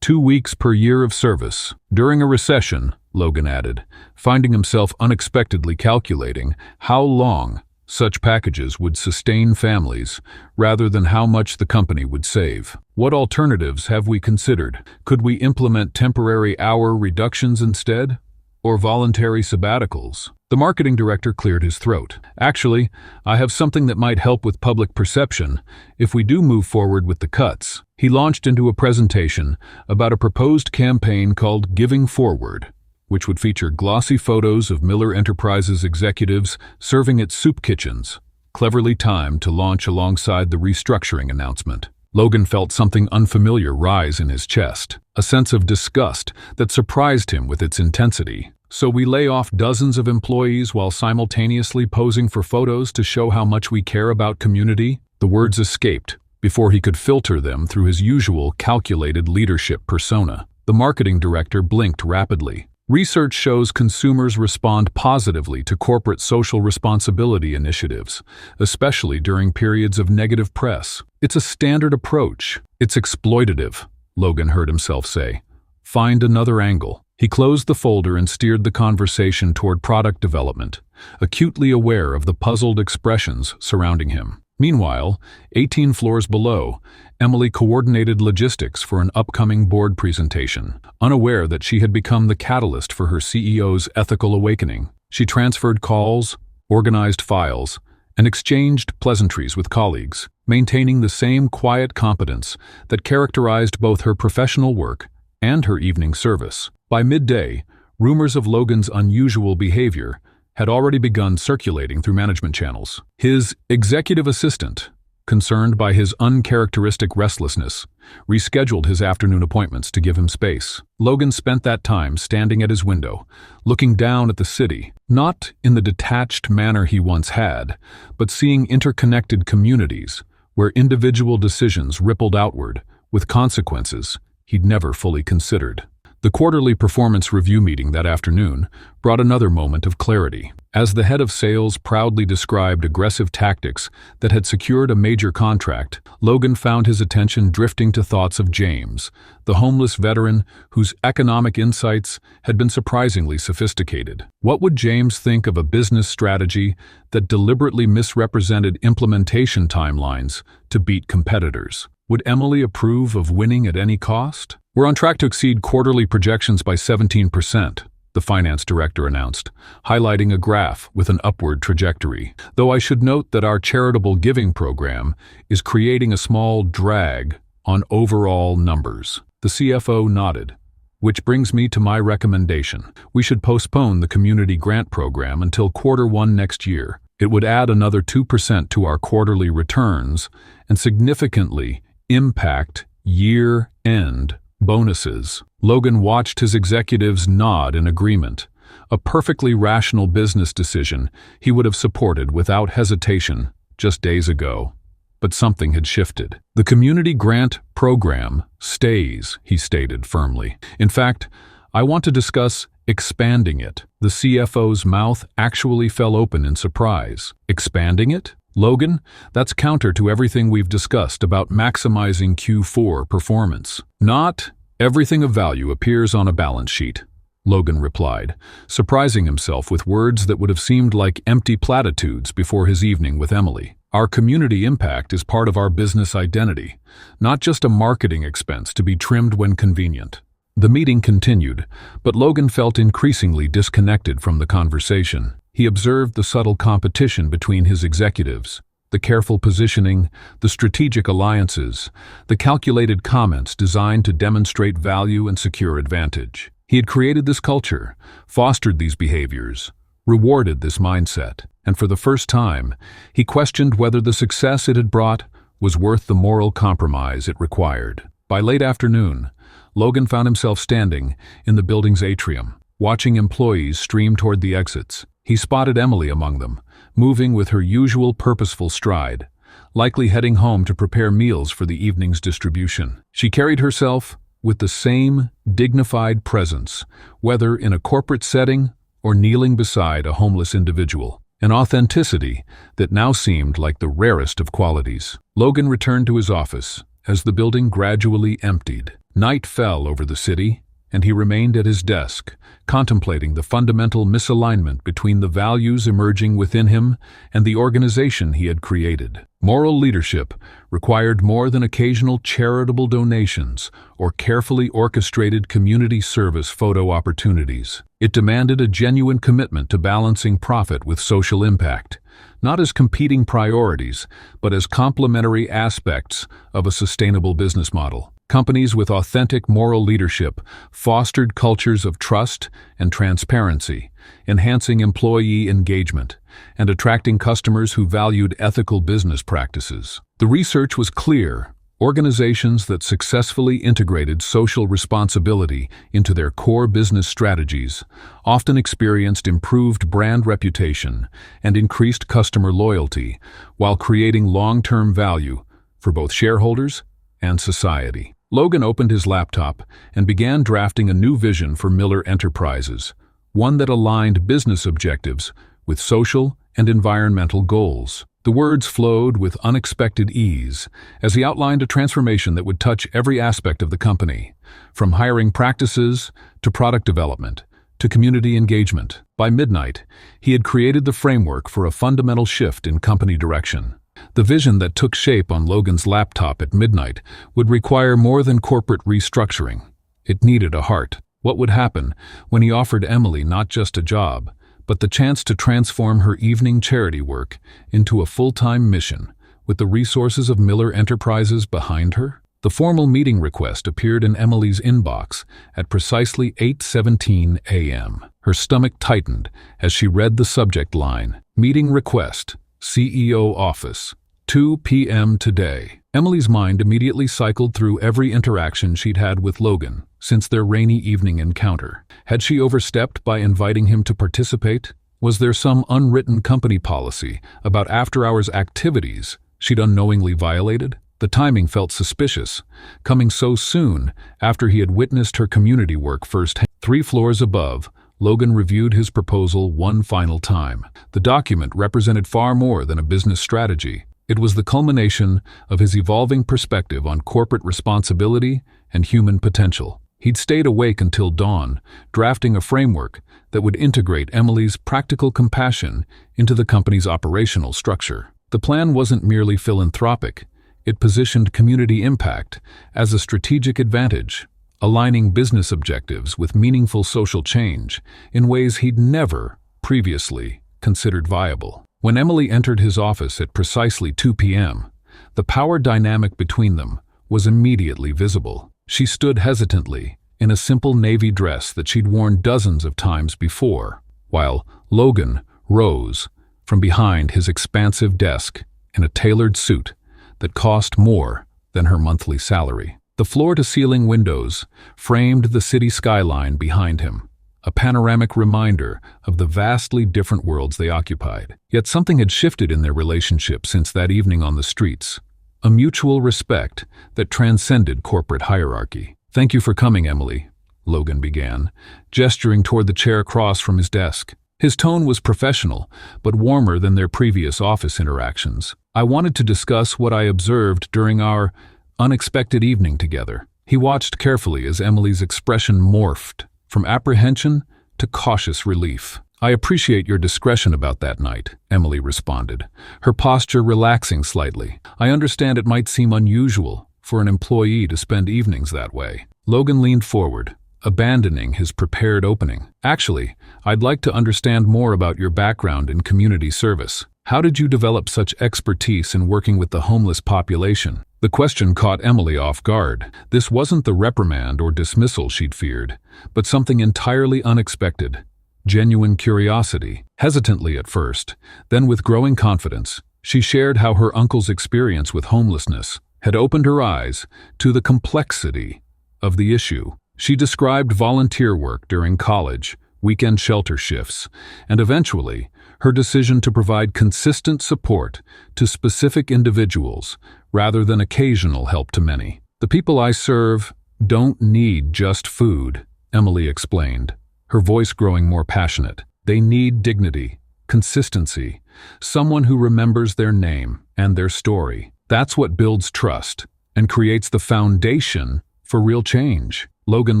2 weeks per year of service. During a recession, Logan added, finding himself unexpectedly calculating how long such packages would sustain families rather than how much the company would save. "What alternatives have we considered? Could we implement temporary hour reductions instead? Or voluntary sabbaticals?" The marketing director cleared his throat. "Actually, I have something that might help with public perception if we do move forward with the cuts." He launched into a presentation about a proposed campaign called Giving Forward, which would feature glossy photos of Miller Enterprises executives serving at soup kitchens, cleverly timed to launch alongside the restructuring announcement. Logan felt something unfamiliar rise in his chest, a sense of disgust that surprised him with its intensity. "So we lay off dozens of employees while simultaneously posing for photos to show how much we care about community?" The words escaped before he could filter them through his usual calculated leadership persona. The marketing director blinked rapidly. "Research shows consumers respond positively to corporate social responsibility initiatives, especially during periods of negative press. It's a standard approach. It's exploitative," Logan heard himself say. "Find another angle." He closed the folder and steered the conversation toward product development, acutely aware of the puzzled expressions surrounding him. Meanwhile, 18 floors below, Emily coordinated logistics for an upcoming board presentation, unaware that she had become the catalyst for her CEO's ethical awakening. She transferred calls, organized files, and exchanged pleasantries with colleagues, maintaining the same quiet competence that characterized both her professional work and her evening service. By midday, rumors of Logan's unusual behavior had already begun circulating through management channels. His executive assistant, concerned by his uncharacteristic restlessness, rescheduled his afternoon appointments to give him space. Logan spent that time standing at his window, looking down at the city, not in the detached manner he once had, but seeing interconnected communities where individual decisions rippled outward with consequences he'd never fully considered. The quarterly performance review meeting that afternoon brought another moment of clarity. As the head of sales proudly described aggressive tactics that had secured a major contract, Logan found his attention drifting to thoughts of James, the homeless veteran whose economic insights had been surprisingly sophisticated. What would James think of a business strategy that deliberately misrepresented implementation timelines to beat competitors? Would Emily approve of winning at any cost? "We're on track to exceed quarterly projections by 17%, the finance director announced, highlighting a graph with an upward trajectory. "Though I should note that our charitable giving program is creating a small drag on overall numbers." The CFO nodded. "Which brings me to my recommendation. We should postpone the community grant program until Q1 next year. It would add another 2% to our quarterly returns and significantly impact year-end bonuses." Logan watched his executives nod in agreement. A perfectly rational business decision he would have supported without hesitation just days ago. But something had shifted. "The community grant program stays," he stated firmly. "In fact, I want to discuss expanding it." The CFO's mouth actually fell open in surprise. "Expanding it? Logan, that's counter to everything we've discussed about maximizing Q4 performance." "Not everything of value appears on a balance sheet," Logan replied, surprising himself with words that would have seemed like empty platitudes before his evening with Emily. "Our community impact is part of our business identity, not just a marketing expense to be trimmed when convenient." The meeting continued, but Logan felt increasingly disconnected from the conversation. He observed the subtle competition between his executives, the careful positioning, the strategic alliances, the calculated comments designed to demonstrate value and secure advantage. He had created this culture, fostered these behaviors, rewarded this mindset, and for the first time, he questioned whether the success it had brought was worth the moral compromise it required. By late afternoon, Logan found himself standing in the building's atrium, watching employees stream toward the exits. He spotted Emily among them, moving with her usual purposeful stride, likely heading home to prepare meals for the evening's distribution. She carried herself with the same dignified presence, whether in a corporate setting or kneeling beside a homeless individual, an authenticity that now seemed like the rarest of qualities. Logan returned to his office as the building gradually emptied. Night fell over the city, and he remained at his desk, contemplating the fundamental misalignment between the values emerging within him and the organization he had created. Moral leadership required more than occasional charitable donations or carefully orchestrated community service photo opportunities. It demanded a genuine commitment to balancing profit with social impact, not as competing priorities, but as complementary aspects of a sustainable business model. Companies with authentic moral leadership fostered cultures of trust and transparency, enhancing employee engagement and attracting customers who valued ethical business practices. The research was clear. Organizations that successfully integrated social responsibility into their core business strategies often experienced improved brand reputation and increased customer loyalty while creating long-term value for both shareholders and society. Logan opened his laptop and began drafting a new vision for Miller Enterprises, one that aligned business objectives with social and environmental goals. The words flowed with unexpected ease as he outlined a transformation that would touch every aspect of the company, from hiring practices to product development to community engagement. By midnight, he had created the framework for a fundamental shift in company direction. The vision that took shape on Logan's laptop at midnight would require more than corporate restructuring. It needed a heart. What would happen when he offered Emily not just a job, but the chance to transform her evening charity work into a full-time mission, with the resources of Miller Enterprises behind her? The formal meeting request appeared in Emily's inbox at precisely 8:17 a.m. Her stomach tightened as she read the subject line, "Meeting request, CEO office, 2 p.m. today." Emily's mind immediately cycled through every interaction she'd had with Logan since their rainy evening encounter. Had she overstepped by inviting him to participate? Was there some unwritten company policy about after-hours activities she'd unknowingly violated? The timing felt suspicious, coming so soon after he had witnessed her community work firsthand. 3 floors above, Logan reviewed his proposal one final time. The document represented far more than a business strategy. It was the culmination of his evolving perspective on corporate responsibility and human potential. He'd stayed awake until dawn, drafting a framework that would integrate Emily's practical compassion into the company's operational structure. The plan wasn't merely philanthropic. It positioned community impact as a strategic advantage, aligning business objectives with meaningful social change in ways he'd never previously considered viable. When Emily entered his office at precisely 2 p.m., the power dynamic between them was immediately visible. She stood hesitantly in a simple navy dress that she'd worn dozens of times before, while Logan rose from behind his expansive desk in a tailored suit that cost more than her monthly salary. The floor-to-ceiling windows framed the city skyline behind him, a panoramic reminder of the vastly different worlds they occupied. Yet something had shifted in their relationship since that evening on the streets, a mutual respect that transcended corporate hierarchy. "Thank you for coming, Emily," Logan began, gesturing toward the chair across from his desk. His tone was professional, but warmer than their previous office interactions. "I wanted to discuss what I observed during our unexpected evening together." He watched carefully as Emily's expression morphed from apprehension to cautious relief. "I appreciate your discretion about that night," Emily responded, her posture relaxing slightly. "I understand it might seem unusual for an employee to spend evenings that way." Logan leaned forward, abandoning his prepared opening. "Actually, I'd like to understand more about your background in community service. How did you develop such expertise in working with the homeless population?" The question caught Emily off guard. This wasn't the reprimand or dismissal she'd feared, but something entirely unexpected: genuine curiosity. Hesitantly at first, then with growing confidence, she shared how her uncle's experience with homelessness had opened her eyes to the complexity of the issue. She described volunteer work during college, weekend shelter shifts, and eventually, her decision to provide consistent support to specific individuals rather than occasional help to many. "The people I serve don't need just food," Emily explained, her voice growing more passionate. "They need dignity, consistency, someone who remembers their name and their story. That's what builds trust and creates the foundation for real change." Logan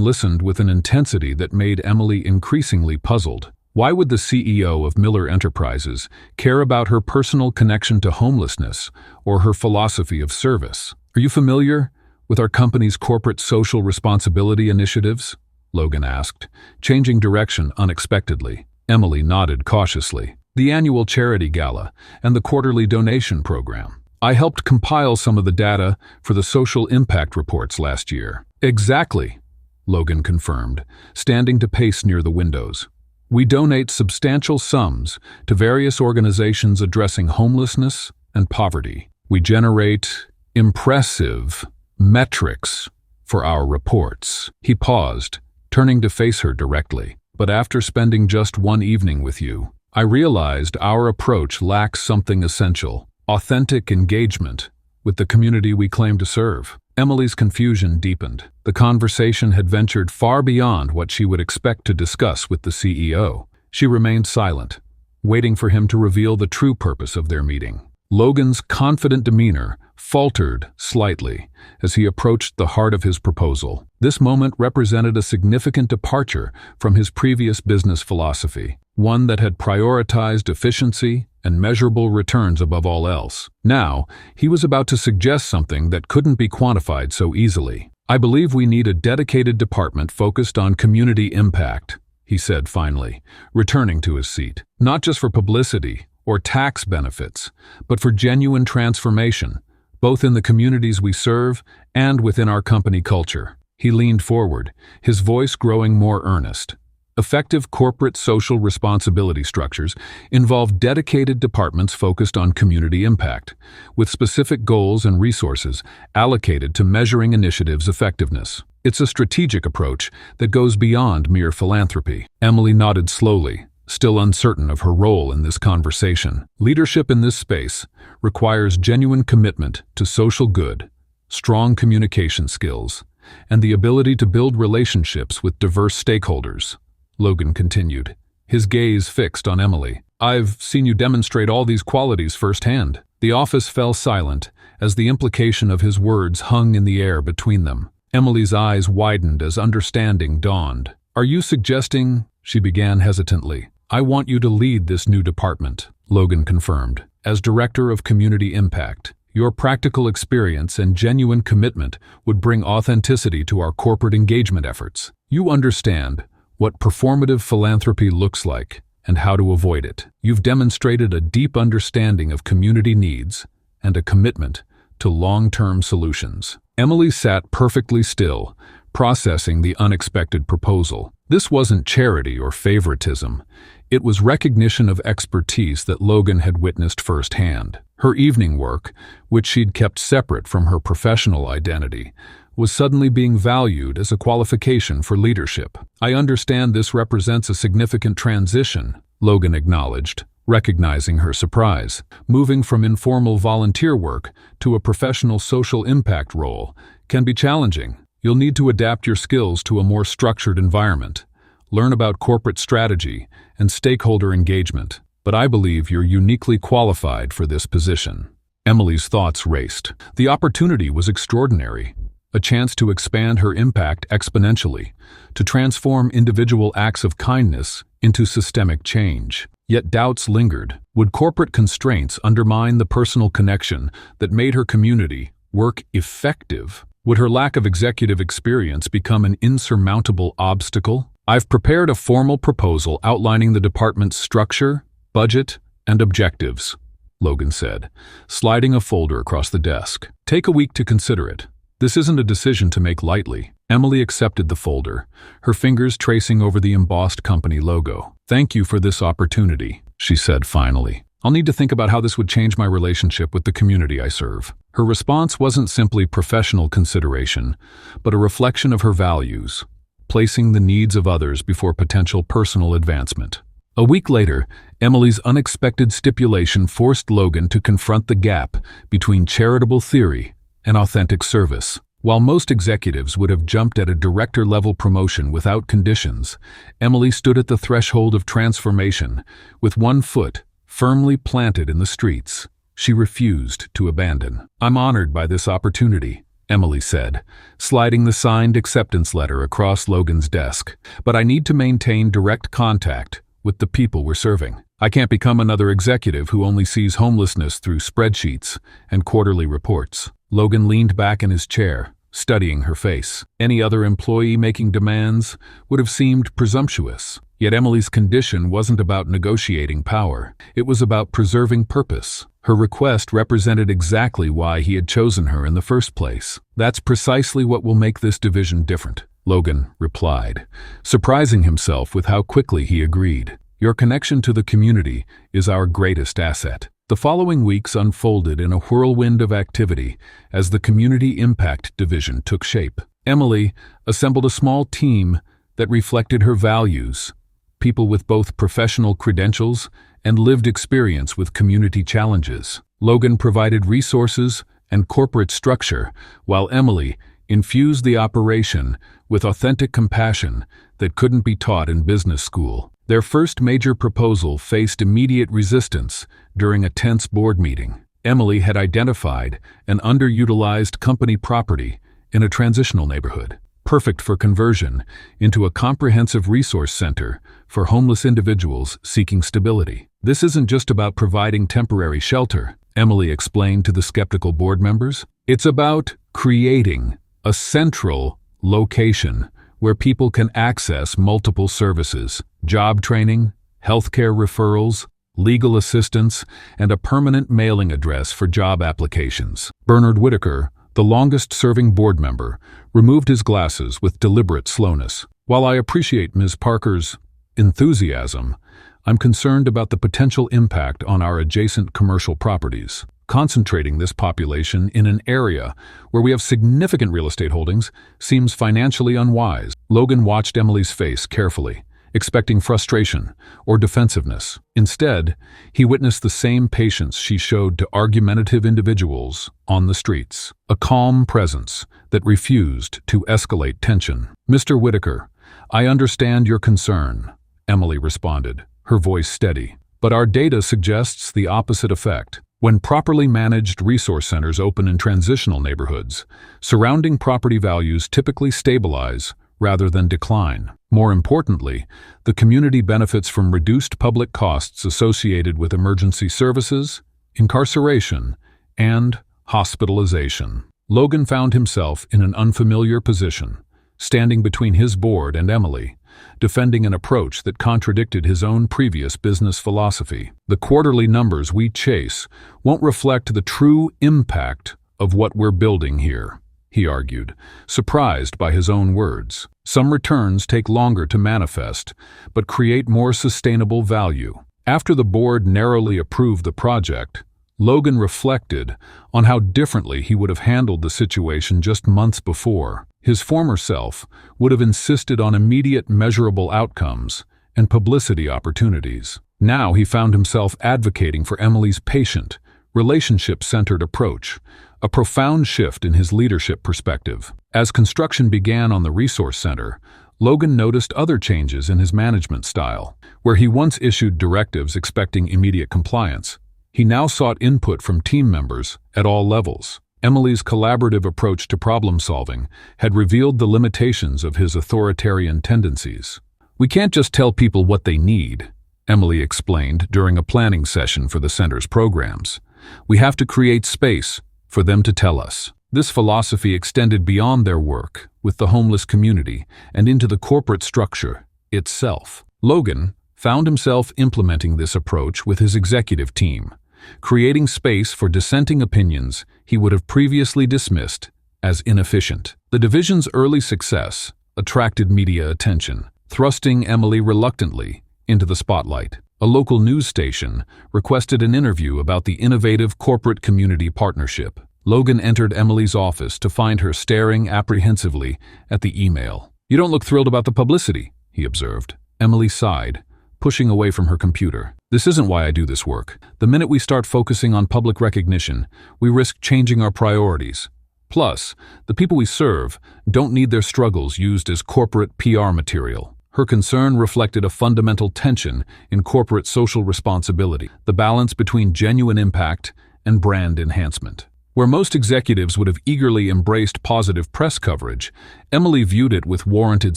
listened with an intensity that made Emily increasingly puzzled. Why would the CEO of Miller Enterprises care about her personal connection to homelessness or her philosophy of service? "Are you familiar with our company's corporate social responsibility initiatives?" Logan asked, changing direction unexpectedly. Emily nodded cautiously. "The annual charity gala and the quarterly donation program. I helped compile some of the data for the social impact reports last year." "Exactly," Logan confirmed, standing to pace near the windows. "We donate substantial sums to various organizations addressing homelessness and poverty. We generate impressive metrics for our reports." He paused, turning to face her directly. "But after spending just one evening with you, I realized our approach lacks something essential: authentic engagement with the community we claim to serve." Emily's confusion deepened. The conversation had ventured far beyond what she would expect to discuss with the CEO. She remained silent, waiting for him to reveal the true purpose of their meeting. Logan's confident demeanor faltered slightly as he approached the heart of his proposal. This moment represented a significant departure from his previous business philosophy, one that had prioritized efficiency and measurable returns above all else. Now, he was about to suggest something that couldn't be quantified so easily. "I believe we need a dedicated department focused on community impact," he said finally, returning to his seat. "Not just for publicity or tax benefits, but for genuine transformation, both in the communities we serve and within our company culture." He leaned forward, his voice growing more earnest. Effective corporate social responsibility structures involve dedicated departments focused on community impact, with specific goals and resources allocated to measuring initiatives' effectiveness. It's a strategic approach that goes beyond mere philanthropy. Emily nodded slowly, still uncertain of her role in this conversation. Leadership in this space requires genuine commitment to social good, strong communication skills, and the ability to build relationships with diverse stakeholders, Logan continued, his gaze fixed on Emily. I've seen you demonstrate all these qualities firsthand. The office fell silent as the implication of his words hung in the air between them. Emily's eyes widened as understanding dawned. Are you suggesting, she began hesitantly. I want you to lead this new department, Logan confirmed. As Director of Community Impact, your practical experience and genuine commitment would bring authenticity to our corporate engagement efforts. You understand what performative philanthropy looks like and how to avoid it. You've demonstrated a deep understanding of community needs and a commitment to long-term solutions. Emily sat perfectly still, processing the unexpected proposal. This wasn't charity or favoritism. It was recognition of expertise that Logan had witnessed firsthand. Her evening work, which she'd kept separate from her professional identity, was suddenly being valued as a qualification for leadership. I understand this represents a significant transition, Logan acknowledged, recognizing her surprise. Moving from informal volunteer work to a professional social impact role can be challenging. You'll need to adapt your skills to a more structured environment, learn about corporate strategy and stakeholder engagement, but I believe you're uniquely qualified for this position. Emily's thoughts raced. The opportunity was extraordinary, a chance to expand her impact exponentially, to transform individual acts of kindness into systemic change. Yet doubts lingered. Would corporate constraints undermine the personal connection that made her community work effective? Would her lack of executive experience become an insurmountable obstacle? I've prepared a formal proposal outlining the department's structure, budget, and objectives, Logan said, sliding a folder across the desk. Take a week to consider it. This isn't a decision to make lightly. Emily accepted the folder, her fingers tracing over the embossed company logo. Thank you for this opportunity, she said finally. I'll need to think about how this would change my relationship with the community I serve. Her response wasn't simply professional consideration, but a reflection of her values, placing the needs of others before potential personal advancement. A week later, Emily's unexpected stipulation forced Logan to confront the gap between charitable theory and authentic service. While most executives would have jumped at a director-level promotion without conditions, Emily stood at the threshold of transformation, with one foot firmly planted in the streets. She refused to abandon. I'm honored by this opportunity, Emily said, sliding the signed acceptance letter across Logan's desk. But I need to maintain direct contact with the people we're serving. I can't become another executive who only sees homelessness through spreadsheets and quarterly reports. Logan leaned back in his chair, studying her face. Any other employee making demands would have seemed presumptuous. Yet Emily's condition wasn't about negotiating power. It was about preserving purpose. Her request represented exactly why he had chosen her in the first place. That's precisely what will make this division different, Logan replied, surprising himself with how quickly he agreed. Your connection to the community is our greatest asset. The following weeks unfolded in a whirlwind of activity as the Community Impact Division took shape. Emily assembled a small team that reflected her values, people with both professional credentials and lived experience with community challenges. Logan provided resources and corporate structure, while Emily infused the operation with authentic compassion that couldn't be taught in business school. Their first major proposal faced immediate resistance during a tense board meeting. Emily had identified an underutilized company property in a transitional neighborhood, perfect for conversion into a comprehensive resource center for homeless individuals seeking stability. This isn't just about providing temporary shelter, Emily explained to the skeptical board members. It's about creating a central location where people can access multiple services, job training, healthcare referrals, legal assistance, and a permanent mailing address for job applications. Bernard Whitaker, the longest-serving board member, removed his glasses with deliberate slowness. While I appreciate Ms. Parker's enthusiasm, I'm concerned about the potential impact on our adjacent commercial properties. Concentrating this population in an area where we have significant real estate holdings seems financially unwise. Logan watched Emily's face carefully, expecting frustration or defensiveness. Instead, he witnessed the same patience she showed to argumentative individuals on the streets, a calm presence that refused to escalate tension. "Mr. Whitaker, I understand your concern," Emily responded, her voice steady. "But our data suggests the opposite effect. When properly managed resource centers open in transitional neighborhoods, surrounding property values typically stabilize rather than decline. More importantly, the community benefits from reduced public costs associated with emergency services, incarceration, and hospitalization." Logan found himself in an unfamiliar position, standing between his board and Emily, defending an approach that contradicted his own previous business philosophy. "The quarterly numbers we chase won't reflect the true impact of what we're building here," he argued, surprised by his own words. "Some returns take longer to manifest, but create more sustainable value." After the board narrowly approved the project, Logan reflected on how differently he would have handled the situation just months before. His former self would have insisted on immediate measurable outcomes and publicity opportunities. Now he found himself advocating for Emily's patient, relationship-centered approach, a profound shift in his leadership perspective. As construction began on the resource center, Logan noticed other changes in his management style. Where he once issued directives expecting immediate compliance, he now sought input from team members at all levels. Emily's collaborative approach to problem-solving had revealed the limitations of his authoritarian tendencies. "We can't just tell people what they need," Emily explained during a planning session for the center's programs. "We have to create space for them to tell us." This philosophy extended beyond their work with the homeless community and into the corporate structure itself. Logan found himself implementing this approach with his executive team, creating space for dissenting opinions he would have previously dismissed as inefficient. The division's early success attracted media attention, thrusting Emily reluctantly into the spotlight. A local news station requested an interview about the innovative corporate-community partnership. Logan entered Emily's office to find her staring apprehensively at the email. "You don't look thrilled about the publicity," he observed. Emily sighed, pushing away from her computer. "This isn't why I do this work. The minute we start focusing on public recognition, we risk changing our priorities. Plus, the people we serve don't need their struggles used as corporate PR material." Her concern reflected a fundamental tension in corporate social responsibility, the balance between genuine impact and brand enhancement. Where most executives would have eagerly embraced positive press coverage, Emily viewed it with warranted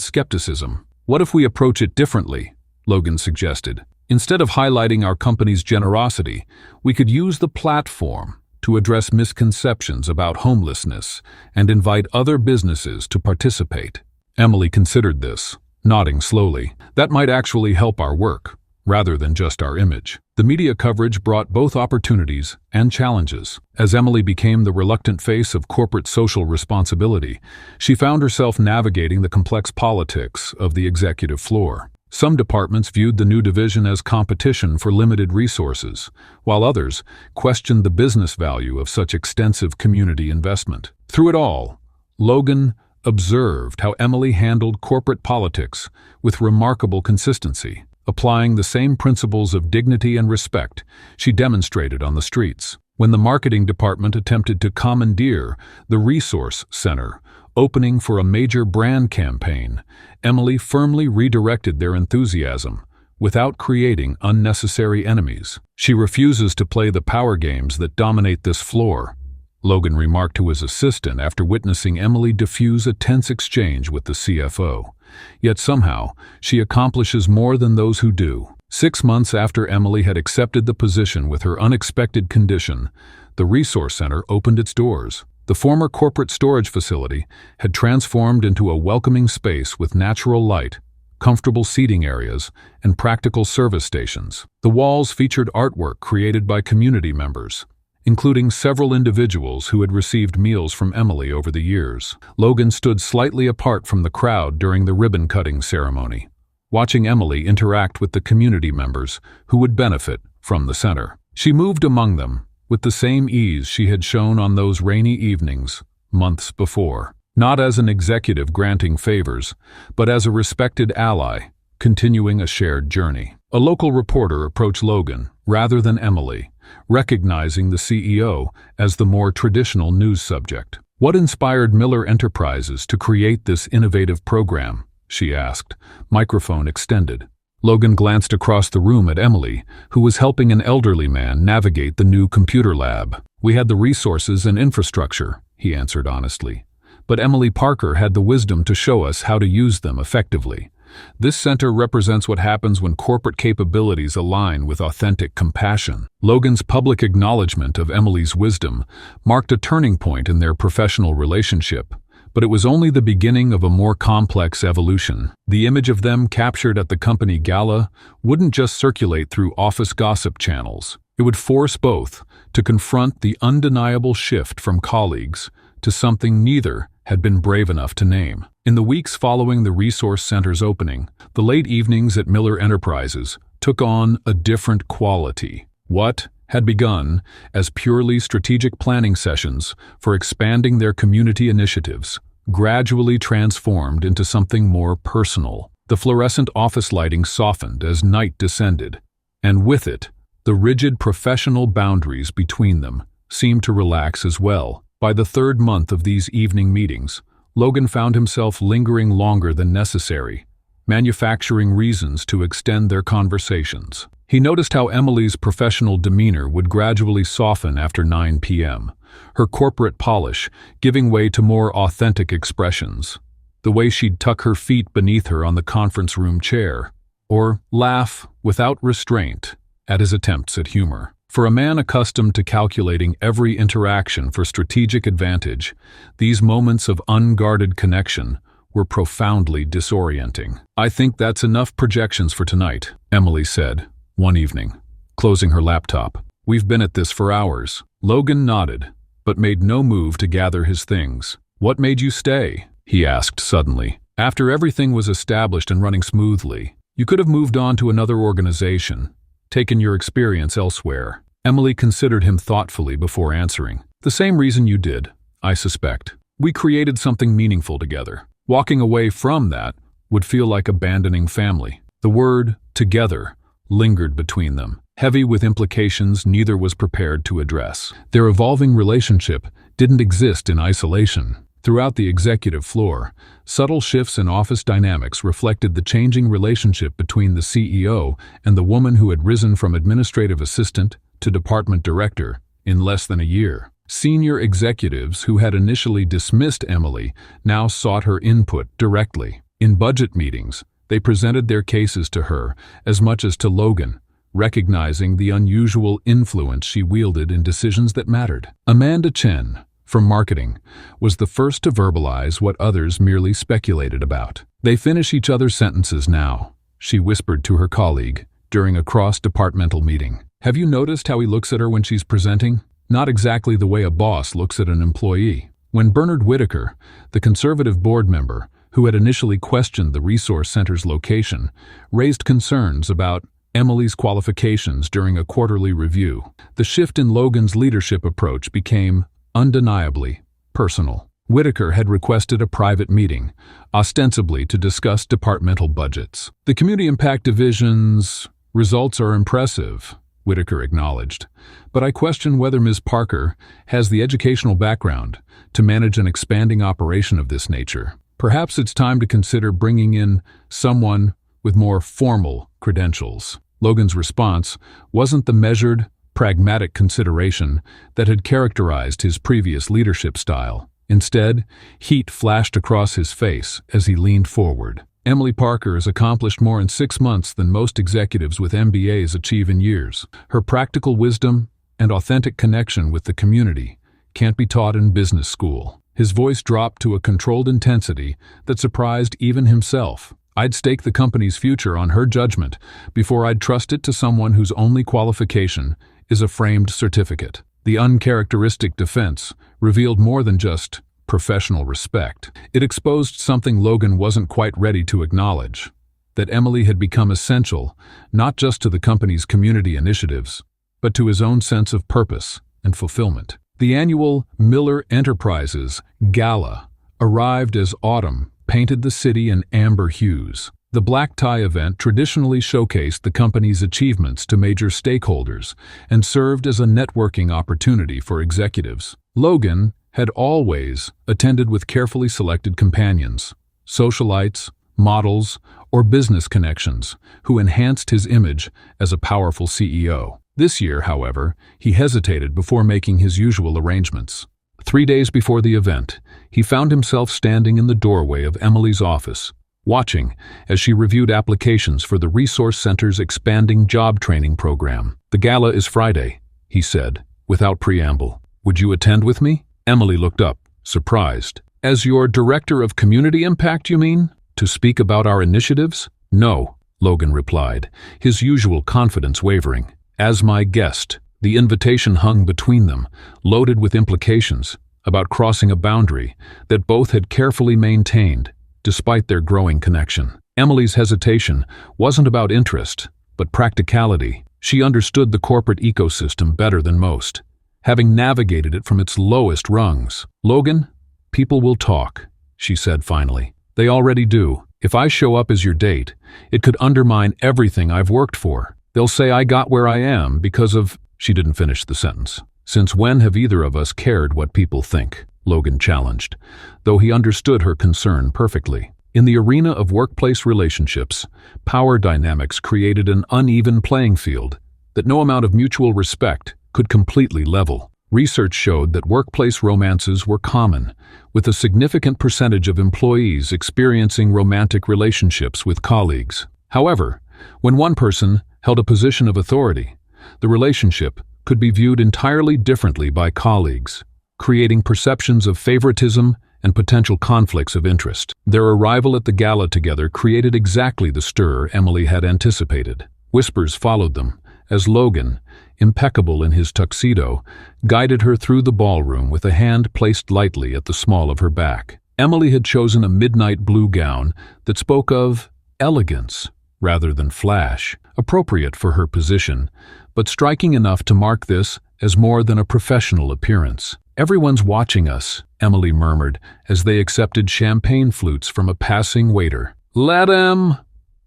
skepticism. "What if we approach it differently?" Logan suggested. "Instead of highlighting our company's generosity, we could use the platform to address misconceptions about homelessness and invite other businesses to participate." Emily considered this, nodding slowly. "That might actually help our work, rather than just our image." The media coverage brought both opportunities and challenges. As Emily became the reluctant face of corporate social responsibility, she found herself navigating the complex politics of the executive floor. Some departments viewed the new division as competition for limited resources, while others questioned the business value of such extensive community investment. Through it all, Logan observed how Emily handled corporate politics with remarkable consistency, applying the same principles of dignity and respect she demonstrated on the streets. When the marketing department attempted to commandeer the resource center, opening for a major brand campaign, Emily firmly redirected their enthusiasm without creating unnecessary enemies. "She refuses to play the power games that dominate this floor," Logan remarked to his assistant after witnessing Emily diffuse a tense exchange with the CFO. "Yet somehow, she accomplishes more than those who do." 6 months after Emily had accepted the position with her unexpected condition, the resource center opened its doors. The former corporate storage facility had transformed into a welcoming space with natural light, comfortable seating areas, and practical service stations. The walls featured artwork created by community members, including several individuals who had received meals from Emily over the years. Logan stood slightly apart from the crowd during the ribbon-cutting ceremony, watching Emily interact with the community members who would benefit from the center. She moved among them with the same ease she had shown on those rainy evenings months before, not as an executive granting favors, but as a respected ally, continuing a shared journey. A local reporter approached Logan, rather than Emily, recognizing the CEO as the more traditional news subject. "What inspired Miller Enterprises to create this innovative program?" she asked, microphone extended. Logan glanced across the room at Emily, who was helping an elderly man navigate the new computer lab. "We had the resources and infrastructure," he answered honestly. "But Emily Parker had the wisdom to show us how to use them effectively. This center represents what happens when corporate capabilities align with authentic compassion." Logan's public acknowledgement of Emily's wisdom marked a turning point in their professional relationship, but it was only the beginning of a more complex evolution. The image of them captured at the company gala wouldn't just circulate through office gossip channels. It would force both to confront the undeniable shift from colleagues to something neither had been brave enough to name. In the weeks following the resource center's opening, the late evenings at Miller Enterprises took on a different quality. What had begun as purely strategic planning sessions for expanding their community initiatives gradually transformed into something more personal. The fluorescent office lighting softened as night descended, and with it, the rigid professional boundaries between them seemed to relax as well. By the third month of these evening meetings, Logan found himself lingering longer than necessary, manufacturing reasons to extend their conversations. He noticed how Emily's professional demeanor would gradually soften after 9 p.m., her corporate polish giving way to more authentic expressions. The way she'd tuck her feet beneath her on the conference room chair, or laugh without restraint at his attempts at humor. For a man accustomed to calculating every interaction for strategic advantage, these moments of unguarded connection were profoundly disorienting. "I think that's enough projections for tonight," Emily said one evening, closing her laptop. "We've been at this for hours." Logan nodded, but made no move to gather his things. "What made you stay?" he asked suddenly. "After everything was established and running smoothly, you could have moved on to another organization, taken your experience elsewhere." Emily considered him thoughtfully before answering. "The same reason you did, I suspect. We created something meaningful together. Walking away from that would feel like abandoning family." The word "together" lingered between them, heavy with implications neither was prepared to address. Their evolving relationship didn't exist in isolation. Throughout the executive floor, subtle shifts in office dynamics reflected the changing relationship between the CEO and the woman who had risen from administrative assistant to department director in less than a year. Senior executives who had initially dismissed Emily now sought her input directly. In budget meetings, they presented their cases to her as much as to Logan, recognizing the unusual influence she wielded in decisions that mattered. Amanda Chen, from marketing, was the first to verbalize what others merely speculated about. "They finish each other's sentences now," she whispered to her colleague during a cross-departmental meeting. "Have you noticed how he looks at her when she's presenting? Not exactly the way a boss looks at an employee." When Bernard Whitaker, the conservative board member, who had initially questioned the resource center's location, raised concerns about Emily's qualifications during a quarterly review, the shift in Logan's leadership approach became undeniably personal. Whitaker had requested a private meeting, ostensibly to discuss departmental budgets. "The Community Impact Division's results are impressive," Whitaker acknowledged, "but I question whether Ms. Parker has the educational background to manage an expanding operation of this nature. Perhaps it's time to consider bringing in someone with more formal credentials." Logan's response wasn't the measured, pragmatic consideration that had characterized his previous leadership style. Instead, heat flashed across his face as he leaned forward. "Emily Parker has accomplished more in 6 months than most executives with MBAs achieve in years. Her practical wisdom and authentic connection with the community can't be taught in business school." His voice dropped to a controlled intensity that surprised even himself. "I'd stake the company's future on her judgment before I'd trust it to someone whose only qualification is a framed certificate." The uncharacteristic defense revealed more than just professional respect. It exposed something Logan wasn't quite ready to acknowledge, that Emily had become essential not just to the company's community initiatives, but to his own sense of purpose and fulfillment. The annual Miller Enterprises Gala arrived as autumn painted the city in amber hues. The black tie event traditionally showcased the company's achievements to major stakeholders and served as a networking opportunity for executives. Logan had always attended with carefully selected companions, socialites, models, or business connections who enhanced his image as a powerful CEO. This year, however, he hesitated before making his usual arrangements. 3 days before the event, he found himself standing in the doorway of Emily's office, watching as she reviewed applications for the Resource Center's expanding job training program. "The gala is Friday," he said, without preamble. "Would you attend with me?" Emily looked up, surprised. "As your Director of Community Impact, you mean? To speak about our initiatives?" "No," Logan replied, his usual confidence wavering. "As my guest." The invitation hung between them, loaded with implications about crossing a boundary that both had carefully maintained, despite their growing connection. Emily's hesitation wasn't about interest, but practicality. She understood the corporate ecosystem better than most, having navigated it from its lowest rungs. "Logan, people will talk," she said finally. "They already do. If I show up as your date, it could undermine everything I've worked for. They'll say I got where I am because of—" She didn't finish the sentence. "Since when have either of us cared what people think?" Logan challenged, though he understood her concern perfectly. In the arena of workplace relationships, power dynamics created an uneven playing field that no amount of mutual respect could completely level. Research showed that workplace romances were common, with a significant percentage of employees experiencing romantic relationships with colleagues. However, when one person held a position of authority, the relationship could be viewed entirely differently by colleagues, creating perceptions of favoritism and potential conflicts of interest. Their arrival at the gala together created exactly the stir Emily had anticipated. Whispers followed them, as Logan, impeccable in his tuxedo, guided her through the ballroom with a hand placed lightly at the small of her back. Emily had chosen a midnight blue gown that spoke of elegance rather than flash, appropriate for her position, but striking enough to mark this as more than a professional appearance. "Everyone's watching us," Emily murmured as they accepted champagne flutes from a passing waiter. "Let 'em,"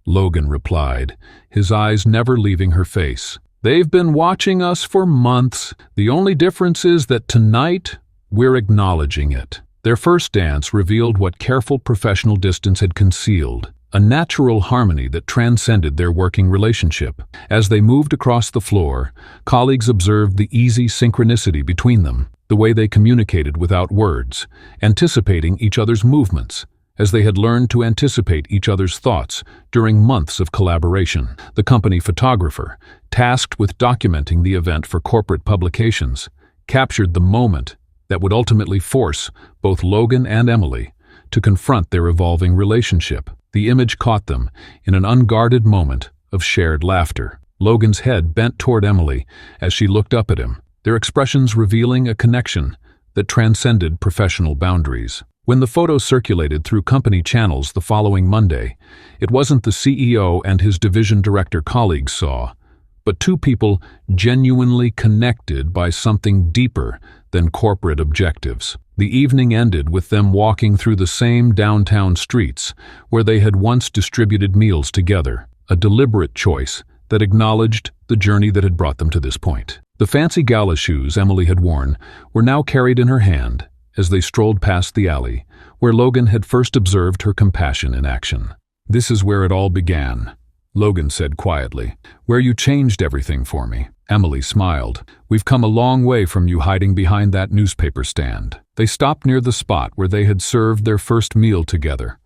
Logan replied, his eyes never leaving her face. "They've been watching us for months. The only difference is that tonight, we're acknowledging it." Their first dance revealed what careful professional distance had concealed, a natural harmony that transcended their working relationship. As they moved across the floor, colleagues observed the easy synchronicity between them, the way they communicated without words, anticipating each other's movements, as they had learned to anticipate each other's thoughts during months of collaboration. The company photographer, tasked with documenting the event for corporate publications, captured the moment that would ultimately force both Logan and Emily to confront their evolving relationship. The image caught them in an unguarded moment of shared laughter. Logan's head bent toward Emily as she looked up at him, their expressions revealing a connection that transcended professional boundaries. When the photo circulated through company channels the following Monday, it wasn't the CEO and his division director colleagues saw, but two people genuinely connected by something deeper than corporate objectives. The evening ended with them walking through the same downtown streets where they had once distributed meals together, a deliberate choice that acknowledged the journey that had brought them to this point. The fancy gala shoes Emily had worn were now carried in her hand as they strolled past the alley where Logan had first observed her compassion in action. "This is where it all began," Logan said quietly, "where you changed everything for me." Emily smiled. "We've come a long way from you hiding behind that newspaper stand." They stopped near the spot where they had served their first meal together.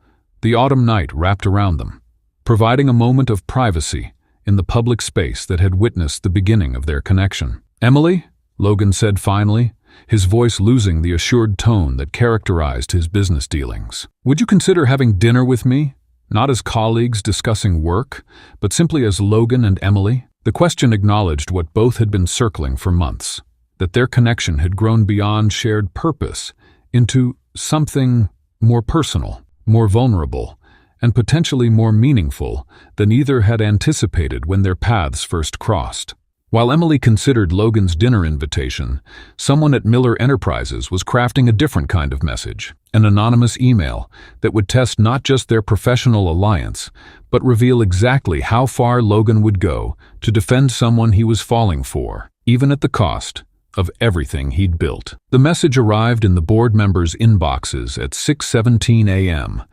The autumn night wrapped around them, providing a moment of privacy in the public space that had witnessed the beginning of their connection. "Emily," Logan said finally, his voice losing the assured tone that characterized his business dealings. "Would you consider having dinner with me? Not as colleagues discussing work, but simply as Logan and Emily?" The question acknowledged what both had been circling for months, that their connection had grown beyond shared purpose into something more personal, more vulnerable, and potentially more meaningful than either had anticipated when their paths first crossed. While Emily considered Logan's dinner invitation, someone at Miller Enterprises was crafting a different kind of message, an anonymous email that would test not just their professional alliance, but reveal exactly how far Logan would go to defend someone he was falling for, even at the cost of everything he'd built. The message arrived in the board members' inboxes at 6:17 a.m.,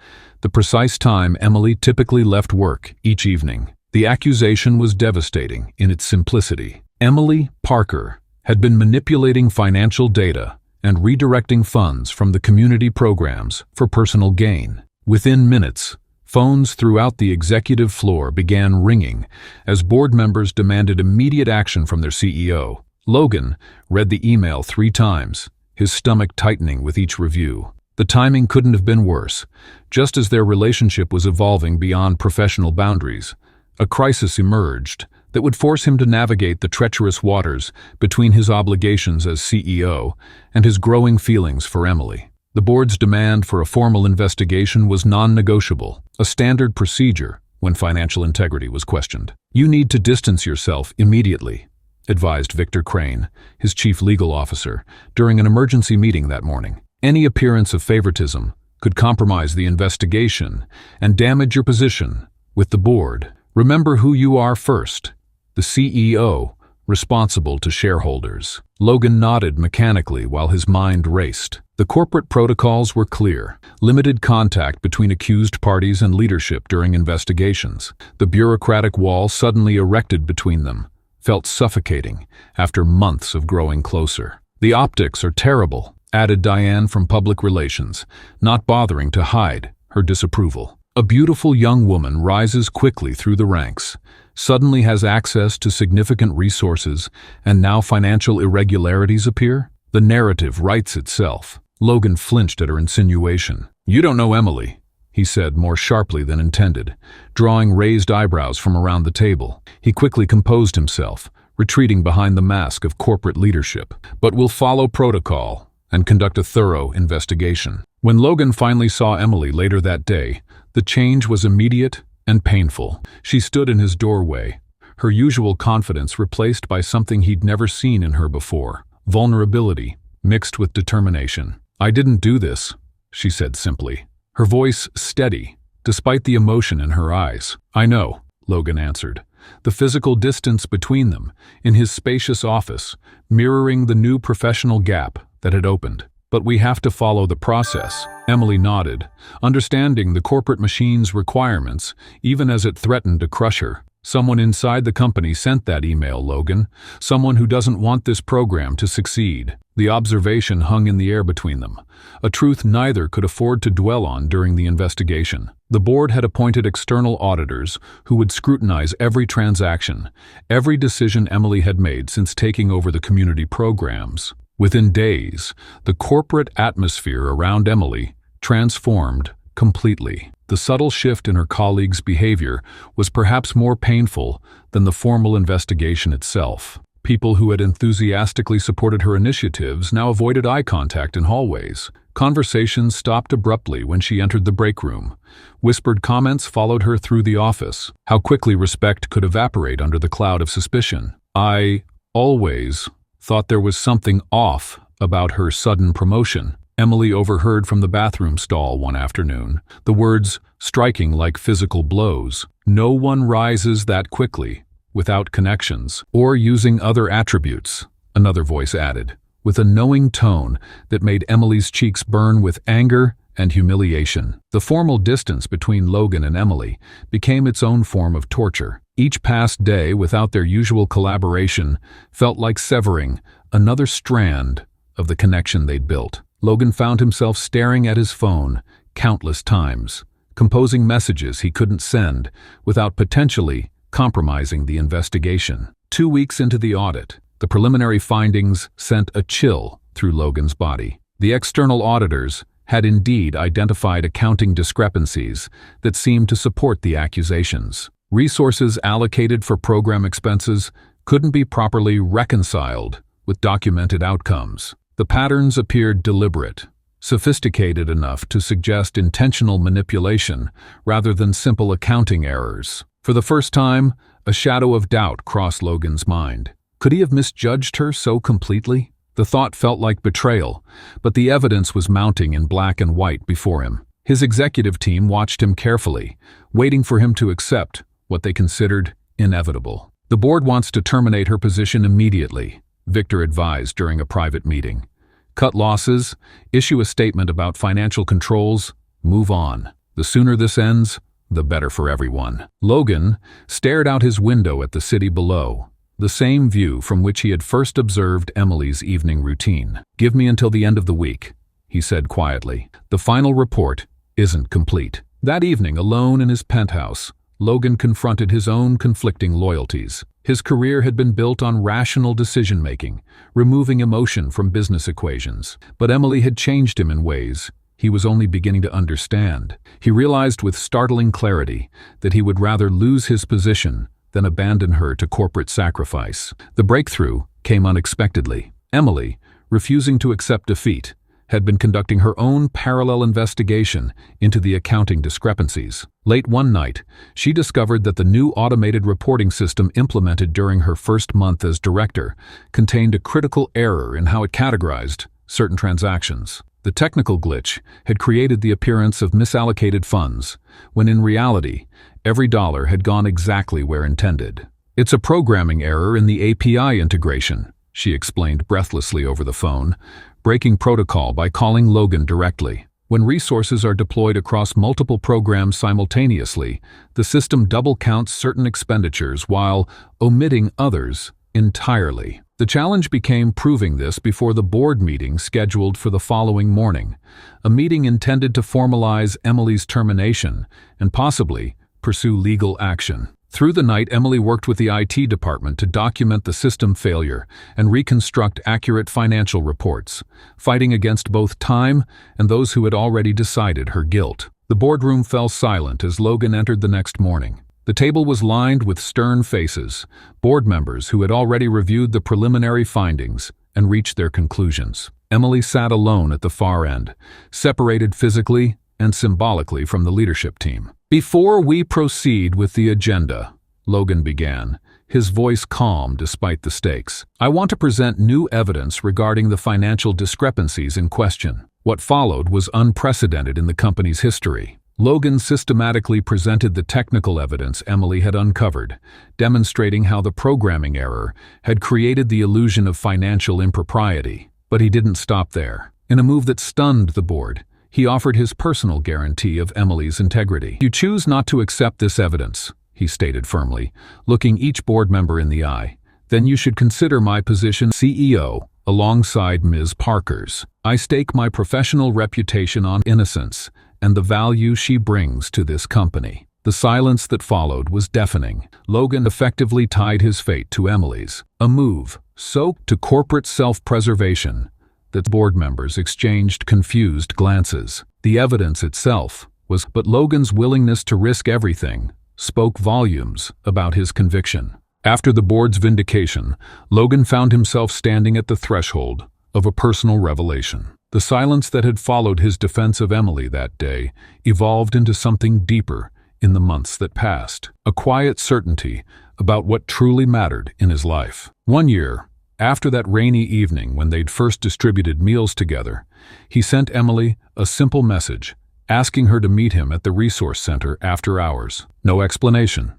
the precise time Emily typically left work each evening. The accusation was devastating in its simplicity. Emily Parker had been manipulating financial data and redirecting funds from the community programs for personal gain. Within minutes, phones throughout the executive floor began ringing as board members demanded immediate action from their CEO. Logan read the email 3 times, his stomach tightening with each review. The timing couldn't have been worse. Just as their relationship was evolving beyond professional boundaries, a crisis emerged that would force him to navigate the treacherous waters between his obligations as CEO and his growing feelings for Emily. The board's demand for a formal investigation was non-negotiable, a standard procedure when financial integrity was questioned. "You need to distance yourself immediately," advised Victor Crane, his chief legal officer, during an emergency meeting that morning. "Any appearance of favoritism could compromise the investigation and damage your position with the board. Remember who you are first, the CEO, responsible to shareholders." Logan nodded mechanically while his mind raced. The corporate protocols were clear: limited contact between accused parties and leadership during investigations. The bureaucratic wall suddenly erected between them felt suffocating after months of growing closer. "The optics are terrible," added Diane from Public Relations, not bothering to hide her disapproval. "A beautiful young woman rises quickly through the ranks, suddenly has access to significant resources, and now financial irregularities appear? The narrative writes itself." Logan flinched at her insinuation. "You don't know Emily," he said more sharply than intended, drawing raised eyebrows from around the table. He quickly composed himself, retreating behind the mask of corporate leadership. "But we'll follow protocol and conduct a thorough investigation." When Logan finally saw Emily later that day, the change was immediate and painful. She stood in his doorway, her usual confidence replaced by something he'd never seen in her before: vulnerability mixed with determination. "I didn't do this," she said simply, her voice steady, despite the emotion in her eyes. "I know," Logan answered, the physical distance between them, in his spacious office, mirroring the new professional gap that had opened. "But we have to follow the process." Emily nodded, understanding the corporate machine's requirements, even as it threatened to crush her. "Someone inside the company sent that email, Logan. Someone who doesn't want this program to succeed." The observation hung in the air between them, a truth neither could afford to dwell on during the investigation. The board had appointed external auditors who would scrutinize every transaction, every decision Emily had made since taking over the community programs. Within days, the corporate atmosphere around Emily transformed completely. The subtle shift in her colleagues' behavior was perhaps more painful than the formal investigation itself. People who had enthusiastically supported her initiatives now avoided eye contact in hallways. Conversations stopped abruptly when she entered the break room. Whispered comments followed her through the office. How quickly respect could evaporate under the cloud of suspicion. "I always thought there was something off about her sudden promotion," Emily overheard from the bathroom stall one afternoon, the words striking like physical blows. "No one rises that quickly without connections or using other attributes," another voice added, with a knowing tone that made Emily's cheeks burn with anger and humiliation. The formal distance between Logan and Emily became its own form of torture. Each past day without their usual collaboration felt like severing another strand of the connection they'd built. Logan found himself staring at his phone countless times, composing messages he couldn't send without potentially compromising the investigation. 2 weeks into the audit, the preliminary findings sent a chill through Logan's body. The external auditors had indeed identified accounting discrepancies that seemed to support the accusations. Resources allocated for program expenses couldn't be properly reconciled with documented outcomes. The patterns appeared deliberate, sophisticated enough to suggest intentional manipulation rather than simple accounting errors. For the first time, a shadow of doubt crossed Logan's mind. Could he have misjudged her so completely? The thought felt like betrayal, but the evidence was mounting in black and white before him. His executive team watched him carefully, waiting for him to accept what they considered inevitable. "The board wants to terminate her position immediately," Victor advised during a private meeting. "Cut losses, issue a statement about financial controls, move on. The sooner this ends, the better for everyone." Logan stared out his window at the city below, the same view from which he had first observed Emily's evening routine. "Give me until the end of the week," he said quietly. "The final report isn't complete." That evening, alone in his penthouse, Logan confronted his own conflicting loyalties. His career had been built on rational decision-making, removing emotion from business equations. But Emily had changed him in ways he was only beginning to understand. He realized with startling clarity that he would rather lose his position than abandon her to corporate sacrifice. The breakthrough came unexpectedly. Emily, refusing to accept defeat, had been conducting her own parallel investigation into the accounting discrepancies. Late one night, she discovered that the new automated reporting system implemented during her first month as director contained a critical error in how it categorized certain transactions. The technical glitch had created the appearance of misallocated funds, when in reality, every dollar had gone exactly where intended. "It's a programming error in the API integration," she explained breathlessly over the phone, breaking protocol by calling Logan directly. "When resources are deployed across multiple programs simultaneously, the system double counts certain expenditures while omitting others entirely." The challenge became proving this before the board meeting scheduled for the following morning, a meeting intended to formalize Emily's termination and possibly pursue legal action. Through the night, Emily worked with the IT department to document the system failure and reconstruct accurate financial reports, fighting against both time and those who had already decided her guilt. The boardroom fell silent as Logan entered the next morning. The table was lined with stern faces, board members who had already reviewed the preliminary findings and reached their conclusions. Emily sat alone at the far end, separated physically and symbolically from the leadership team. "Before we proceed with the agenda," Logan began, his voice calm despite the stakes, "I want to present new evidence regarding the financial discrepancies in question." What followed was unprecedented in the company's history. Logan systematically presented the technical evidence Emily had uncovered, demonstrating how the programming error had created the illusion of financial impropriety. But he didn't stop there. In a move that stunned the board, he offered his personal guarantee of Emily's integrity. "You choose not to accept this evidence," he stated firmly, looking each board member in the eye, "then you should consider my position as CEO alongside Ms. Parker's. I stake my professional reputation on innocence and the value she brings to this company." The silence that followed was deafening. Logan effectively tied his fate to Emily's, a move so to corporate self-preservation that board members exchanged confused glances. The evidence itself was, but Logan's willingness to risk everything spoke volumes about his conviction. After the board's vindication, Logan found himself standing at the threshold of a personal revelation. The silence that had followed his defense of Emily that day evolved into something deeper in the months that passed, a quiet certainty about what truly mattered in his life. One year, after that rainy evening when they'd first distributed meals together, he sent Emily a simple message, asking her to meet him at the resource center after hours. No explanation,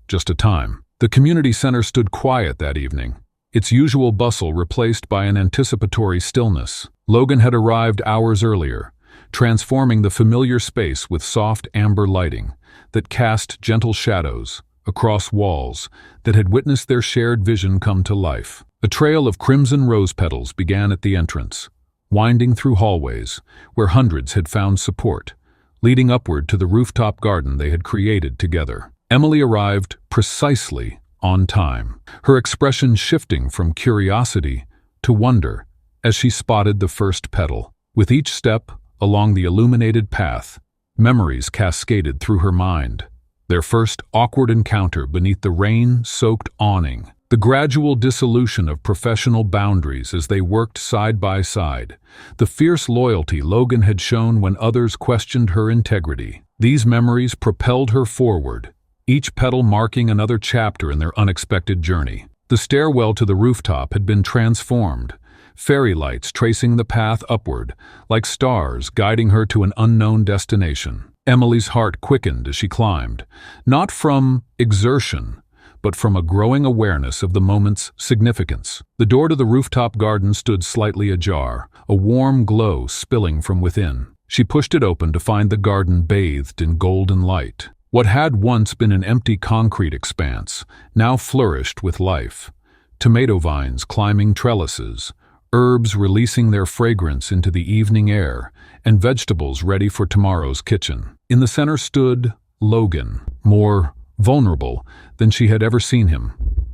just a time. The community center stood quiet that evening, its usual bustle replaced by an anticipatory stillness. Logan had arrived hours earlier, transforming the familiar space with soft amber lighting that cast gentle shadows across walls that had witnessed their shared vision come to life. A trail of crimson rose petals began at the entrance, winding through hallways where hundreds had found support, leading upward to the rooftop garden they had created together. Emily arrived precisely on time, her expression shifting from curiosity to wonder as she spotted the first petal. With each step along the illuminated path, memories cascaded through her mind. Their first awkward encounter beneath the rain-soaked awning, the gradual dissolution of professional boundaries as they worked side by side, the fierce loyalty Logan had shown when others questioned her integrity. These memories propelled her forward, each petal marking another chapter in their unexpected journey. The stairwell to the rooftop had been transformed, fairy lights tracing the path upward, like stars guiding her to an unknown destination. Emily's heart quickened as she climbed, not from exertion, but from a growing awareness of the moment's significance. The door to the rooftop garden stood slightly ajar, a warm glow spilling from within. She pushed it open to find the garden bathed in golden light. What had once been an empty concrete expanse now flourished with life. Tomato vines climbing trellises, herbs releasing their fragrance into the evening air, and vegetables ready for tomorrow's kitchen. In the center stood Logan, more vulnerable than she had ever seen him,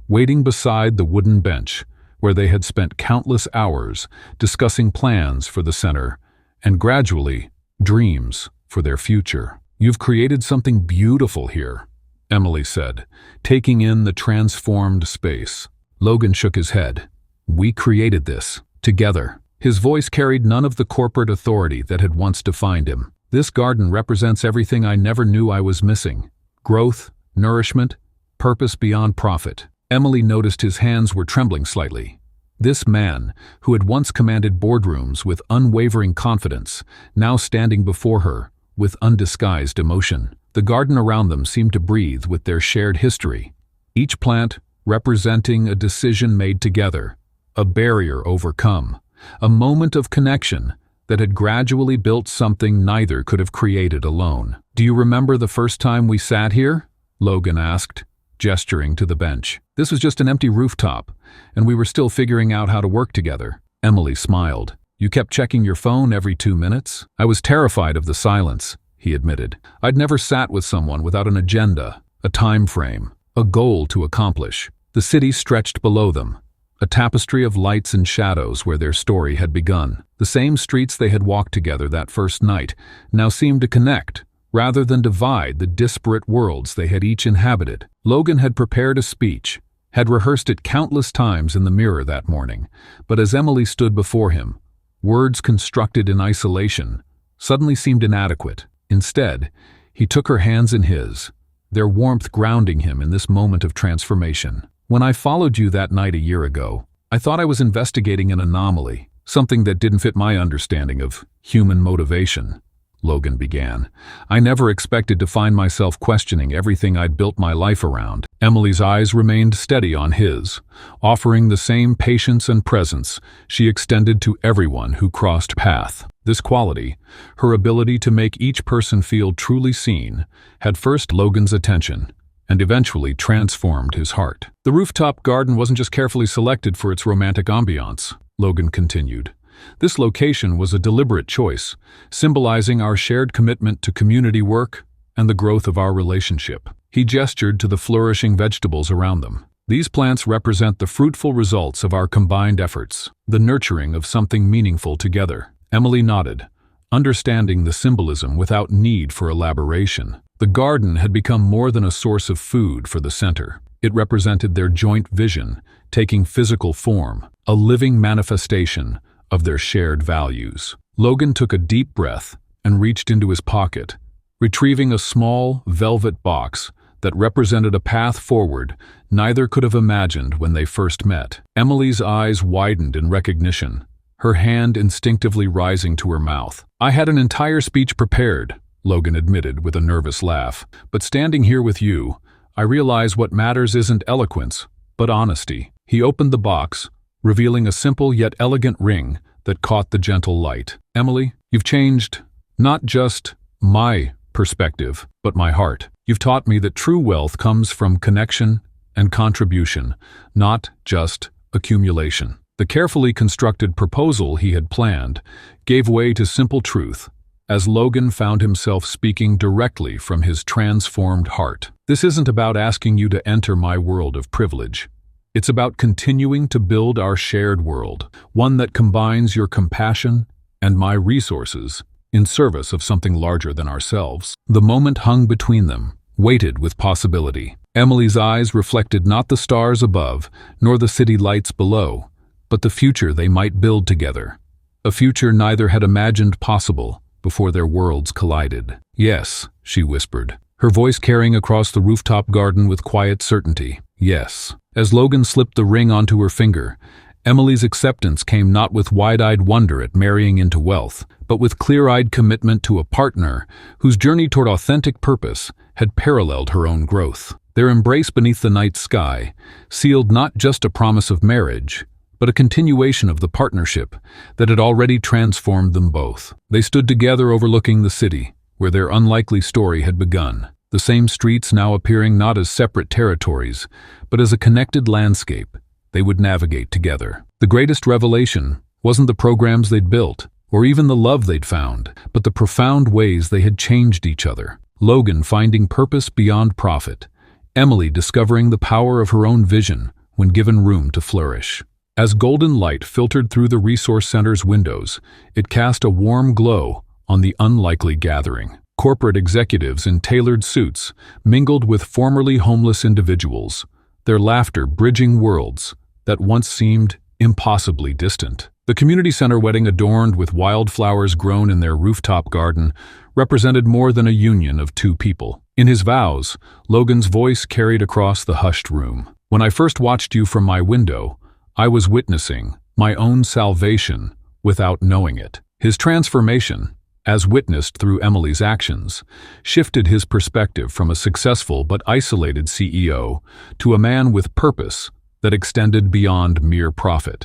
waiting beside the wooden bench where they had spent countless hours discussing plans for the center and gradually dreams for their future. "You've created something beautiful here," Emily said, taking in the transformed space. Logan shook his head. "We created this, together." His voice carried none of the corporate authority that had once defined him. "This garden represents everything I never knew I was missing. Growth, nourishment, purpose beyond profit." Emily noticed his hands were trembling slightly. This man, who had once commanded boardrooms with unwavering confidence, now standing before her with undisguised emotion. The garden around them seemed to breathe with their shared history, each plant representing a decision made together, a barrier overcome, a moment of connection that had gradually built something neither could have created alone. "Do you remember the first time we sat here?" Logan asked, gesturing to the bench. "This was just an empty rooftop, and we were still figuring out how to work together." Emily smiled. "You kept checking your phone every 2 minutes?" "I was terrified of the silence," he admitted. "I'd never sat with someone without an agenda, a time frame, a goal to accomplish." The city stretched below them, a tapestry of lights and shadows where their story had begun. The same streets they had walked together that first night now seemed to connect, rather than divide the disparate worlds they had each inhabited. Logan had prepared a speech, had rehearsed it countless times in the mirror that morning, but as Emily stood before him, words constructed in isolation suddenly seemed inadequate. Instead, he took her hands in his, their warmth grounding him in this moment of transformation. "When I followed you that night a year ago, I thought I was investigating an anomaly, something that didn't fit my understanding of human motivation," Logan began. "I never expected to find myself questioning everything I'd built my life around." Emily's eyes remained steady on his, offering the same patience and presence she extended to everyone who crossed path. This quality, her ability to make each person feel truly seen, had first Logan's attention and eventually transformed his heart. "The rooftop garden wasn't just carefully selected for its romantic ambiance," Logan continued. "This location was a deliberate choice, symbolizing our shared commitment to community work and the growth of our relationship." He gestured to the flourishing vegetables around them. "These plants represent the fruitful results of our combined efforts, the nurturing of something meaningful together." Emily nodded, understanding the symbolism without need for elaboration. The garden had become more than a source of food for the center. It represented their joint vision, taking physical form, a living manifestation of their shared values. Logan took a deep breath and reached into his pocket, retrieving a small, velvet box that represented a path forward neither could have imagined when they first met. Emily's eyes widened in recognition, her hand instinctively rising to her mouth. "I had an entire speech prepared," Logan admitted with a nervous laugh. "But standing here with you, I realize what matters isn't eloquence, but honesty." He opened the box, revealing a simple yet elegant ring that caught the gentle light. "Emily, you've changed not just my perspective, but my heart. You've taught me that true wealth comes from connection and contribution, not just accumulation." The carefully constructed proposal he had planned gave way to simple truth, as Logan found himself speaking directly from his transformed heart. "This isn't about asking you to enter my world of privilege. It's about continuing to build our shared world, one that combines your compassion and my resources in service of something larger than ourselves." The moment hung between them, weighted with possibility. Emily's eyes reflected not the stars above, nor the city lights below, but the future they might build together. A future neither had imagined possible before their worlds collided. "Yes," she whispered, her voice carrying across the rooftop garden with quiet certainty. "Yes." As Logan slipped the ring onto her finger, Emily's acceptance came not with wide-eyed wonder at marrying into wealth, but with clear-eyed commitment to a partner whose journey toward authentic purpose had paralleled her own growth. Their embrace beneath the night sky sealed not just a promise of marriage, but a continuation of the partnership that had already transformed them both. They stood together overlooking the city, where their unlikely story had begun, the same streets now appearing not as separate territories, but as a connected landscape they would navigate together. The greatest revelation wasn't the programs they'd built, or even the love they'd found, but the profound ways they had changed each other. Logan finding purpose beyond profit, Emily discovering the power of her own vision when given room to flourish. As golden light filtered through the resource center's windows, it cast a warm glow on the unlikely gathering. Corporate executives in tailored suits mingled with formerly homeless individuals, their laughter bridging worlds that once seemed impossibly distant. The community center wedding, adorned with wildflowers grown in their rooftop garden, represented more than a union of two people. In his vows, Logan's voice carried across the hushed room. "When I first watched you from my window, I was witnessing my own salvation without knowing it." His transformation, as witnessed through Emily's actions, shifted his perspective from a successful but isolated CEO to a man with purpose that extended beyond mere profit.